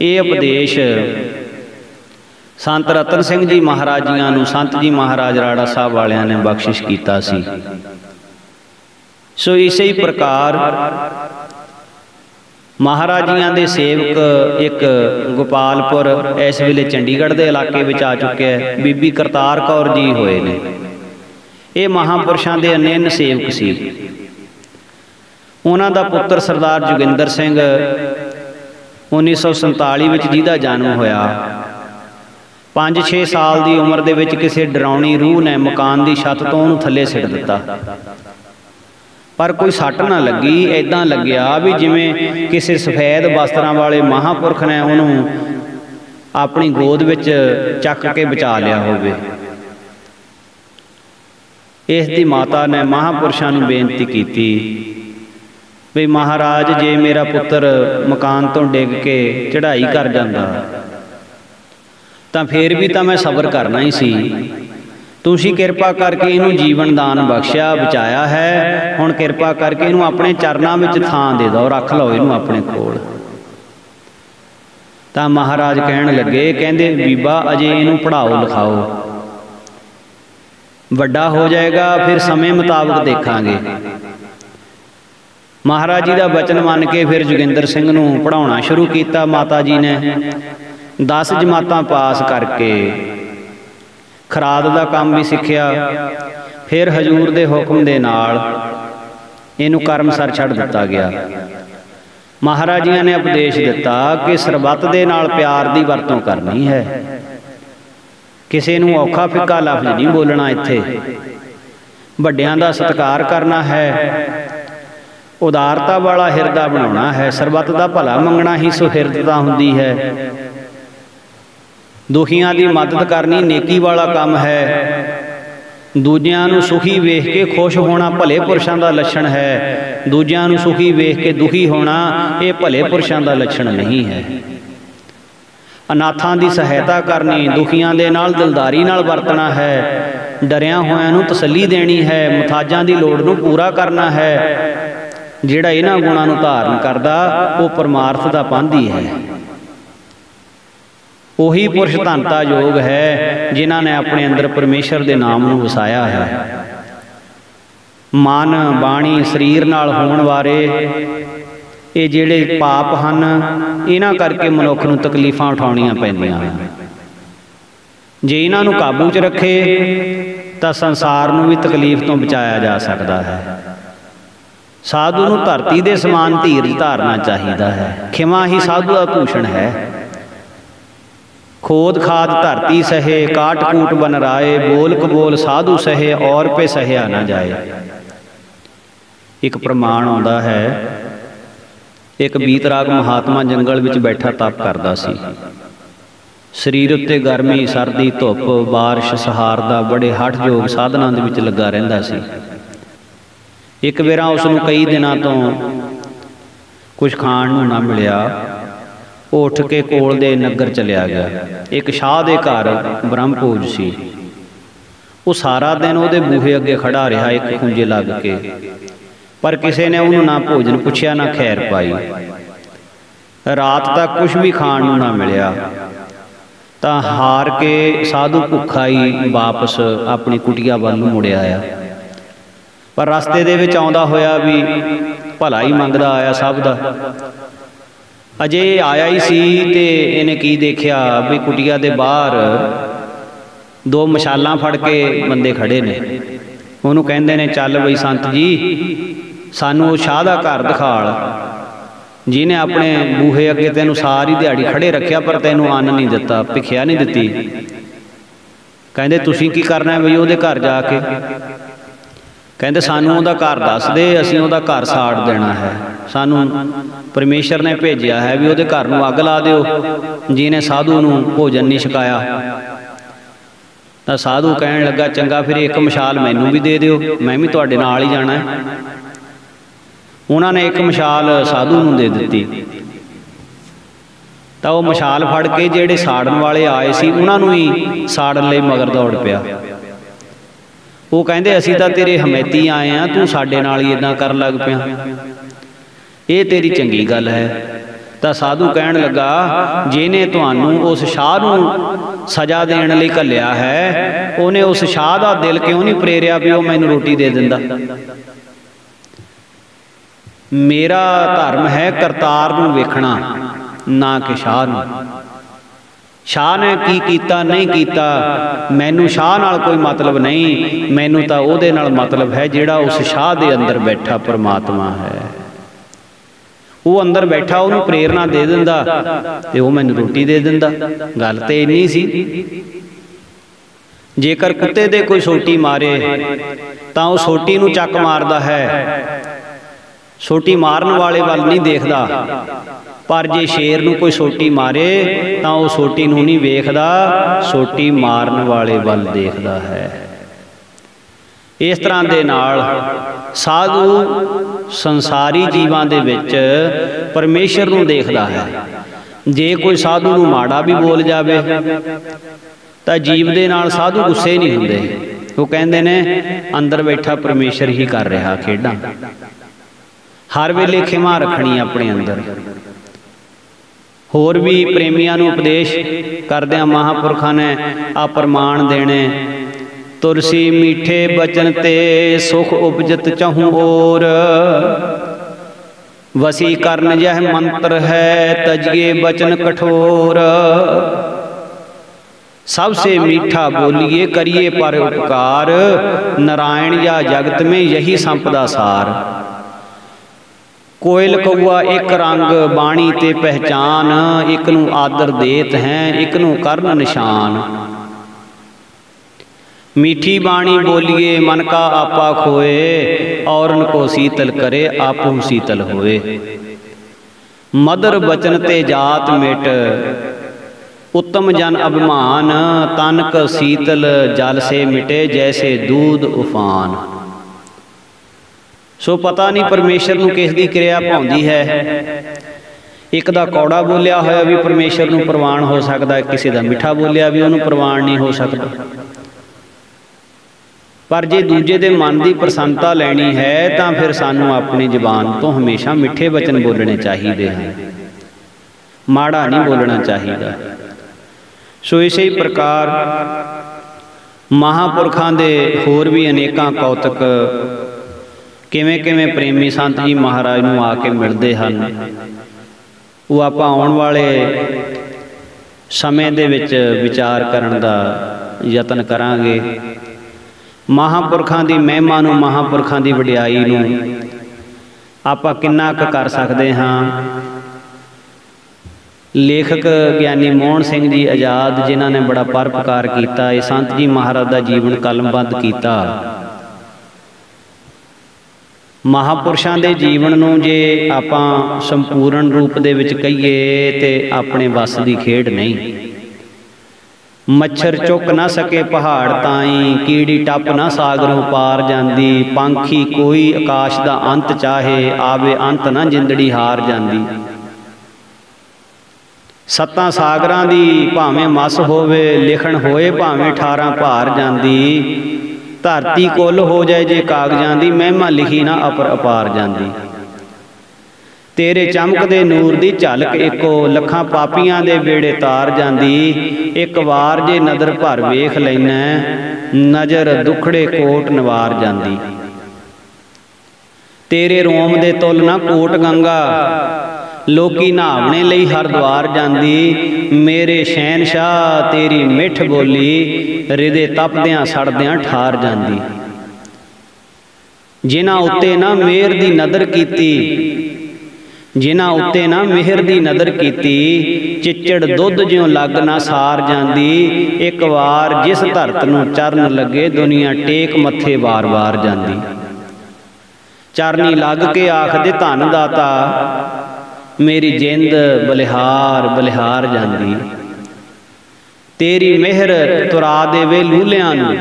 A: ये उपदेश संत रतन सिंह जी महाराजियां नूं संत जी महाराज राड़ा साहब वालियां ने बख्शिश कीता सी। सो इसे ही प्रकार महाराजियां दे सेवक एक गोपालपुर इस वेले चंडीगढ़ के इलाके में आ चुके हैं, बीबी करतार कौर जी होए ने। ये महापुरुषों के अनन्य सेवक सी। उन्हां दा पुत्र सरदार जोगिंदर सिंह 1947 में जिहदा जन्म होया, 5-6 ਸਾਲ ਦੀ ਉਮਰ ਦੇ ਵਿੱਚ ਕਿਸੇ ਡਰਾਉਣੀ ਰੂਹ ਨੇ ਮਕਾਨ ਦੀ ਛੱਤ ਤੋਂ ਉਹਨੂੰ ਥੱਲੇ ਸਿੱਟ ਦਿੱਤਾ, ਪਰ ਕੋਈ ਸੱਟ ਨਾ ਲੱਗੀ। ਇੱਦਾਂ ਲੱਗਿਆ ਵੀ ਜਿਵੇਂ ਕਿਸੇ ਸਫੈਦ ਵਸਤਰਾਂ ਵਾਲੇ ਮਹਾਂਪੁਰਖ ਨੇ ਉਹਨੂੰ ਆਪਣੀ ਗੋਦ ਵਿੱਚ ਚੱਕ ਕੇ ਬਚਾ ਲਿਆ ਹੋਵੇ। ਇਸ ਦੀ ਮਾਤਾ ਨੇ ਮਹਾਂਪੁਰਸ਼ਾਂ ਨੂੰ ਬੇਨਤੀ ਕੀਤੀ ਵੀ ਮਹਾਰਾਜ, ਜੇ ਮੇਰਾ ਪੁੱਤਰ ਮਕਾਨ ਤੋਂ ਡਿੱਗ ਕੇ ਚੜ੍ਹਾਈ ਕਰ ਜਾਂਦਾ ਤਾਂ ਫਿਰ ਵੀ ਤਾਂ ਮੈਂ ਸਬਰ ਕਰਨਾ ਹੀ ਸੀ। ਤੁਸੀਂ ਕਿਰਪਾ ਕਰਕੇ ਇਹਨੂੰ ਜੀਵਨ ਦਾਨ ਬਖਸ਼ਿਆ, ਬਚਾਇਆ ਹੈ, ਹੁਣ ਕਿਰਪਾ ਕਰਕੇ ਇਹਨੂੰ ਆਪਣੇ ਚਰਨਾਂ ਵਿੱਚ ਥਾਂ ਦੇ ਦਿਓ, ਰੱਖ ਲਓ ਇਹਨੂੰ ਆਪਣੇ ਕੋਲ। ਤਾਂ ਮਹਾਰਾਜ ਕਹਿਣ ਲੱਗੇ, ਕਹਿੰਦੇ ਬੀਬਾ ਅਜੇ ਇਹਨੂੰ ਪੜ੍ਹਾਓ ਲਿਖਾਓ, ਵੱਡਾ ਹੋ ਜਾਏਗਾ ਫਿਰ ਸਮੇਂ ਮੁਤਾਬਕ ਦੇਖਾਂਗੇ। ਮਹਾਰਾਜ ਜੀ ਦਾ ਬਚਨ ਮੰਨ ਕੇ ਫਿਰ ਜੋਗਿੰਦਰ ਸਿੰਘ ਨੂੰ ਪੜ੍ਹਾਉਣਾ ਸ਼ੁਰੂ ਕੀਤਾ। ਮਾਤਾ ਜੀ ਨੇ 10 ਜਮਾਤਾਂ ਪਾਸ ਕਰਕੇ ਖਰਾਦ ਦਾ ਕੰਮ ਵੀ ਸਿੱਖਿਆ। ਫਿਰ ਹਜ਼ੂਰ ਦੇ ਹੁਕਮ ਦੇ ਨਾਲ ਇਹਨੂੰ ਕਰਮਸਰ ਛੱਡ ਦਿੱਤਾ ਗਿਆ। ਮਹਾਰਾਜ ਜੀ ਨੇ ਉਪਦੇਸ਼ ਦਿੱਤਾ ਕਿ ਸਰਬੱਤ ਦੇ ਨਾਲ ਪਿਆਰ ਦੀ ਵਰਤੋਂ ਕਰਨੀ ਹੈ, ਕਿਸੇ ਨੂੰ ਔਖਾ ਫਿੱਕਾ ਲਫ਼ਜ਼ ਨਹੀਂ ਬੋਲਣਾ, ਇੱਥੇ ਵੱਡਿਆਂ ਦਾ ਸਤਿਕਾਰ ਕਰਨਾ ਹੈ, ਉਦਾਰਤਾ ਵਾਲਾ ਹਿਰਦਾ ਬਣਾਉਣਾ ਹੈ, ਸਰਬੱਤ ਦਾ ਭਲਾ ਮੰਗਣਾ ਹੀ ਸੁਹਿਰਦਤਾ ਹੁੰਦੀ ਹੈ, ਦੁਖੀਆਂ ਦੀ ਮਦਦ ਕਰਨੀ ਨੇਕੀ ਵਾਲਾ ਕੰਮ ਹੈ, ਦੂਜਿਆਂ ਨੂੰ ਸੁਖੀ ਵੇਖ ਕੇ ਖੁਸ਼ ਹੋਣਾ ਭਲੇ ਪੁਰਸ਼ਾਂ ਦਾ ਲੱਛਣ ਹੈ, ਦੂਜਿਆਂ ਨੂੰ ਸੁਖੀ ਵੇਖ ਕੇ ਦੁਖੀ ਹੋਣਾ ਇਹ ਭਲੇ ਪੁਰਸ਼ਾਂ ਦਾ ਲੱਛਣ ਨਹੀਂ ਹੈ। ਅਨਾਥਾਂ ਦੀ ਸਹਾਇਤਾ ਕਰਨੀ, ਦੁਖੀਆਂ ਦੇ ਨਾਲ ਦਿਲਦਾਰੀ ਨਾਲ ਵਰਤਣਾ ਹੈ, ਡਰਿਆਂ ਹੋਇਆਂ ਨੂੰ ਤਸੱਲੀ ਦੇਣੀ ਹੈ, ਮੁਤਾਜਾਂ ਦੀ ਲੋੜ ਨੂੰ ਪੂਰਾ ਕਰਨਾ ਹੈ। ਜਿਹੜਾ ਇਹਨਾਂ ਗੁਣਾਂ ਨੂੰ ਧਾਰਨ ਕਰਦਾ ਉਹ ਪਰਮਾਰਥ ਦਾ ਪਾਂਧੀ ਹੈ। ਉਹੀ ਪੁਰਸ਼ ਧਨਤਾ ਯੋਗ ਹੈ ਜਿਨ੍ਹਾਂ ਨੇ ਆਪਣੇ ਅੰਦਰ ਪਰਮੇਸ਼ਰ ਦੇ ਨਾਮ ਨੂੰ ਵਸਾਇਆ ਹੈ। ਮਨ, ਬਾਣੀ, ਸਰੀਰ ਨਾਲ ਹੋਣ ਵਾਲੇ ਇਹ ਜਿਹੜੇ ਪਾਪ ਹਨ, ਇਹਨਾਂ ਕਰਕੇ ਮਨੁੱਖ ਨੂੰ ਤਕਲੀਫਾਂ ਉਠਾਉਣੀਆਂ ਪੈਂਦੀਆਂ ਹਨ। ਜੇ ਇਹਨਾਂ ਨੂੰ ਕਾਬੂ 'ਚ ਰੱਖੇ ਤਾਂ ਸੰਸਾਰ ਨੂੰ ਵੀ ਤਕਲੀਫ ਤੋਂ ਬਚਾਇਆ ਜਾ ਸਕਦਾ ਹੈ। ਸਾਧੂ ਨੂੰ ਧਰਤੀ ਦੇ ਸਮਾਨ ਧੀਰਜ ਧਾਰਨਾ ਚਾਹੀਦਾ ਹੈ। ਖਿਮਾ ਹੀ ਸਾਧੂ ਦਾ ਭੂਸ਼ਣ ਹੈ। ਖੋਦ ਖਾਦ ਧਰਤੀ ਸਹੇ, ਕਾਟ ਕੂਟ ਬਨ ਰਾਏ, ਬੋਲ ਕਬੋਲ ਸਾਧੂ ਸਹੇ, ਔਰ ਪੇ ਸਹਿਆ ਨਾ ਜਾਏ। ਇੱਕ ਪ੍ਰਮਾਣ ਆਉਂਦਾ ਹੈ, ਇੱਕ ਬੀਤਰਾਗ ਮਹਾਤਮਾ ਜੰਗਲ ਵਿੱਚ ਬੈਠਾ ਤਪ ਕਰਦਾ ਸੀ। ਸਰੀਰ ਉੱਤੇ ਗਰਮੀ, ਸਰਦੀ, ਧੁੱਪ, ਬਾਰਿਸ਼, ਸਹਾਰਦਾ ਬੜੇ ਹਠਯੋਗ ਸਾਧਨਾਂ ਦੇ ਵਿੱਚ ਲੱਗਾ ਰਹਿੰਦਾ ਸੀ। ਇੱਕ ਵੇਰਾ ਉਸ ਨੂੰ ਕਈ ਦਿਨਾਂ ਤੋਂ ਕੁਝ ਖਾਣ ਨੂੰ ਨਾ ਮਿਲਿਆ। ਉਹ ਉੱਠ ਕੇ ਕੋਲ ਦੇ ਨਗਰ ਚਲਿਆ ਗਿਆ। ਇੱਕ ਸ਼ਾਹ ਦੇ ਘਰ ਬ੍ਰਹਮ ਭੋਜ ਸੀ। ਉਹ ਸਾਰਾ ਦਿਨ ਉਹਦੇ ਬੂਹੇ ਅੱਗੇ ਖੜਾ ਰਿਹਾ ਇੱਕ ਖੁੰਝੇ ਲੱਗ ਕੇ, ਪਰ ਕਿਸੇ ਨੇ ਉਹਨੂੰ ਨਾ ਭੋਜਨ ਪੁੱਛਿਆ ਨਾ ਖੈਰ ਪਾਈ। ਰਾਤ ਤੱਕ ਕੁਝ ਵੀ ਖਾਣ ਨੂੰ ਨਾ ਮਿਲਿਆ ਤਾਂ ਹਾਰ ਕੇ ਸਾਧੂ ਭੁੱਖਾ ਹੀ ਵਾਪਸ ਆਪਣੀ ਕੁਟੀਆ ਵੱਲ ਨੂੰ ਮੁੜਿਆ ਆਇਆ। ਪਰ ਰਸਤੇ ਦੇ ਵਿੱਚ ਆਉਂਦਾ ਹੋਇਆ ਵੀ ਭਲਾ ਹੀ ਮੰਗਦਾ ਆਇਆ ਸਭ ਦਾ। ਅਜੇ ਆਇਆ ਹੀ ਸੀ ਤੇ ਇਹਨੇ ਕੀ ਦੇਖਿਆ ਵੀ ਕੁਟੀਆ ਦੇ ਬਾਹਰ 2 ਮਸ਼ਾਲਾਂ ਫੜ ਕੇ ਬੰਦੇ ਖੜੇ ਨੇ। ਉਹਨੂੰ ਕਹਿੰਦੇ ਨੇ, ਚੱਲ ਬਈ ਸੰਤ ਜੀ, ਸਾਨੂੰ ਉਹ ਸ਼ਾਹ ਦਾ ਘਰ ਦਿਖਾਲ ਜਿਹਨੇ ਆਪਣੇ ਬੂਹੇ ਅੱਗੇ ਤੈਨੂੰ ਸਾਰੀ ਦਿਹਾੜੀ ਖੜੇ ਰੱਖਿਆ ਪਰ ਤੈਨੂੰ ਅੰਨ ਨਹੀਂ ਦਿੱਤਾ, ਭਿੱਖਿਆ ਨਹੀਂ ਦਿੱਤੀ। ਕਹਿੰਦੇ ਤੁਸੀਂ ਕੀ ਕਰਨਾ ਬਈ ਉਹਦੇ ਘਰ ਜਾ ਕੇ? ਕਹਿੰਦੇ ਸਾਨੂੰ ਉਹਦਾ ਘਰ ਦੱਸ ਦੇ, ਅਸੀਂ ਉਹਦਾ ਘਰ ਸਾੜ ਦੇਣਾ ਹੈ। ਸਾਨੂੰ ਪਰਮੇਸ਼ਰ ਨੇ ਭੇਜਿਆ ਹੈ ਵੀ ਉਹਦੇ ਘਰ ਨੂੰ ਅੱਗ ਲਾ ਦਿਓ ਜਿਹਨੇ ਸਾਧੂ ਨੂੰ ਭੋਜਨ ਨਹੀਂ ਛਕਾਇਆ। ਤਾਂ ਸਾਧੂ ਕਹਿਣ ਲੱਗਾ, ਚੰਗਾ ਫਿਰ ਇੱਕ ਮਸ਼ਾਲ ਮੈਨੂੰ ਵੀ ਦੇ ਦਿਓ, ਮੈਂ ਵੀ ਤੁਹਾਡੇ ਨਾਲ ਹੀ ਜਾਣਾ ਹੈ। ਉਹਨਾਂ ਨੇ ਇੱਕ ਮਸ਼ਾਲ ਸਾਧੂ ਨੂੰ ਦੇ ਦਿੱਤੀ। ਤਾਂ ਉਹ ਮਸ਼ਾਲ ਫੜ ਕੇ ਜਿਹੜੇ ਸਾੜਨ ਵਾਲੇ ਆਏ ਸੀ ਉਹਨਾਂ ਨੂੰ ਹੀ ਸਾੜਨ ਲਈ ਮਗਰ ਦੌੜ ਪਿਆ। ਉਹ ਕਹਿੰਦੇ, ਅਸੀਂ ਤਾਂ ਤੇਰੇ ਹਮੈਤੀ ਆਏ ਆ, ਤੂੰ ਸਾਡੇ ਨਾਲ ਹੀ ਇਦਾਂ ਕਰਨ ਲੱਗ ਪਿਆ, ਇਹ ਤੇਰੀ ਚੰਗੀ ਗੱਲ ਹੈ। ਤਾਂ ਸਾਧੂ ਕਹਿਣ ਲੱਗਾ, ਜਿਹਨੇ ਤੁਹਾਨੂੰ ਉਸ ਸ਼ਾਹ ਨੂੰ ਸਜ਼ਾ ਦੇਣ ਲਈ ਘੱਲਿਆ ਹੈ, ਉਹਨੇ ਉਸ ਸ਼ਾਹ ਦਾ ਦਿਲ ਕਿਉਂ ਨਹੀਂ ਪ੍ਰੇਰਿਆ ਵੀ ਉਹ ਮੈਨੂੰ ਰੋਟੀ ਦੇ ਦਿੰਦਾ? ਮੇਰਾ ਧਰਮ ਹੈ ਕਰਤਾਰ ਨੂੰ ਵੇਖਣਾ, ਨਾ ਕਿ ਸ਼ਾਹ ਨੂੰ। ਸ਼ਾਹ ਨੇ ਕੀ ਕੀਤਾ ਨਹੀਂ ਕੀਤਾ, ਮੈਨੂੰ ਸ਼ਾਹ ਨਾਲ ਕੋਈ ਮਤਲਬ ਨਹੀਂ, ਮੈਨੂੰ ਤਾਂ ਉਹਦੇ ਨਾਲ ਮਤਲਬ ਹੈ ਜਿਹੜਾ ਉਸ ਸ਼ਾਹ ਦੇ ਅੰਦਰ ਬੈਠਾ ਪਰਮਾਤਮਾ ਹੈ। वो अंदर बैठा उन्होंने प्रेरणा दे दिंदा ते वो मैनूं रोटी दे दिंदा। गल तो इन्नी सी। जेकर कुत्ते दे कोई सोटी मारे तो वह सोटी नूं चक मारदा है, सोटी मारन वाले वाल नहीं देखदा। पर जे शेर नूं कोई सोटी मारे तो वह सोटी नूं नहीं वेखदा, सोटी मारन वाले वाल देखदा है। इस तरह दे नाल साधु संसारी जीवां दे विच परमेश्वर नूं देखदा है। जे कोई साधु नूं माड़ा भी बोल जावे तो जीव दे नाल साधु गुस्से नहीं हुंदे। वो कहंदे ने अंदर बैठा परमेश्वर ही कर रहा खेडां। हर वेले खिमा रखनी अपने अंदर। होर भी प्रेमियां नूं उपदेश करदिआं महापुरखां ने आ प्रमाण देने, तुलसी मीठे बचन ते सुख उपजत चहूँ और, वसीकरण यह मंत्र है तजिए बचन कठोर। सबसे मीठा बोलिए करिए पर उपकार, नारायण या जगत में यही संपदा सार। कोयल कौआ एक रंग बाणी ते पहचान, एक नूं आदर देत हैं एक नूं करन निशान। मीठी बाणी बोलिए मन का आपा खोए, और उनको शीतल करे आपू शीतल होए। मधुर बचन ते जात मिट उत्तम जन अभिमान, तनक शीतल जल से मिटे जैसे दूध उफान। सो पता नहीं परमेश्वर नूं किस दी क्रिया भाउंदी है। एक दा कौड़ा बोलिया होया भी परमेश्वर नूं प्रवान हो सकदा, किसी दा मिठा बोलिया भी उहनूं प्रवान नहीं हो सकदा। पर जे दूजे दे मन की प्रसन्नता लैनी है तो फिर सानू अपनी जबान तो हमेशा मिठे वचन बोलने चाहिए हैं, माड़ा नहीं बोलना चाहिए। सो इस ही प्रकार महापुरखों के होर भी अनेकां कौतक किवें किवें प्रेमी संत जी महाराज नूं आके मिलते हैं। वो आप आने वाले समय दे विच विचार करन दा यतन करांगे। महापुरखों की महिमा नूं, महापुरखों की वडियाई नूं आपां किन्ना क कर सकते हाँ। लेखक ज्ञानी मोहन सिंह जी आज़ाद जिन्हां ने बड़ा परोपकार किया, ये संत जी महाराज का जीवन कलमबंद किया। महापुरुषों के जीवन नूं जे आपां संपूर्ण रूप दे विच कहीए ते अपने वस की खेड नहीं। मच्छर चुक ना सके पहाड़ ताई, कीड़ी टप ना सागरों पार जांदी। पंखी कोई आकाश दा अंत चाहे, आवे अंत ना जिंदड़ी हार जांदी। सत्तां सागरां दी भावें मस होवे, लिखण होए भावें 18 भार जांदी। धरती कुल हो जाए जे कागजां दी, महिमा लिखी ना अपर अपार जांदी। तेरे चमकदे नूर दी झलक एको, लखां पापियां दे बेड़े तार जांदी। एक वार जे नदर भर वेख लैना, नज़र दुखड़े कोट नवार जांदी। तेरे रोम दे तुल ना कोट गंगा, लोकी नहावणे लई हरद्वार जांदी। मेरे शहनशाह तेरी मिठ बोली, हृदय तपदियां सड़दियां ठार जांदी। जिन्हां उत्ते ना मेहर दी नदर कीती, जिन्हां उत्ते ना मेहर दी नदर कीती। चिच्चड़ दुध ज्यों लग ना सार जांदी। एक वार जिस धरत नूं चरण लगे, दुनिया टेक मत्थे वार वार जांदी। चरनी लग के आखदे धन दाता, मेरी जिंद बलिहार बलिहार जांदी। तेरी मेहर तुरा देवे लूलियां नूं,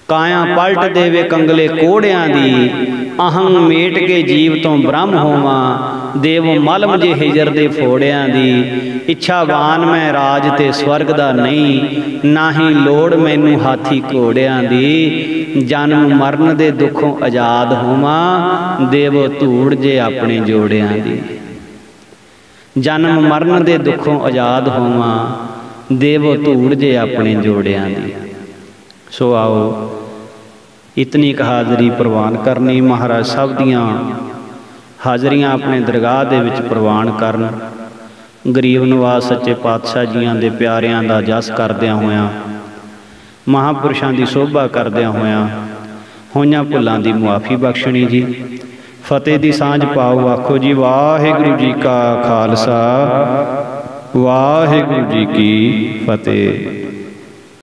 A: काया पलट देवे कंगले कोड़ियां दी। अहं मेट के जीव तो ब्रह्म होवां, देव मलम जे हिजर दे फोड़ियां दी। इच्छावान मैं राज ते स्वर्ग दा नहीं, नाही लोड़ मैनू हाथी घोड़ियां दी। जन्म मरण दे दुखों आजाद होवां, देव धूड़ जे अपने जोड़ियां दी। जन्म मरण दे दुखों आजाद होवां, देव धूड़ जे अपने जोड़ियां दी। सो आओ इतनी क हाज़री प्रवान करनी। महाराज सब दियाँ हाज़रियाँ अपने दरगाह दे विच प्रवान करन। गरीब नवाज सच्चे पातशाह जियां दे प्यारियां दा जस करदियां होयां, महापुरुषां दी शोभा करदियां होयां, होइयां भुल्लां दी मुआफ़ी बख्शणी जी। फतेह दी सांझ पाओ। आखो जी वाहिगुरू जी का खालसा वाहिगुरू जी की फतेह।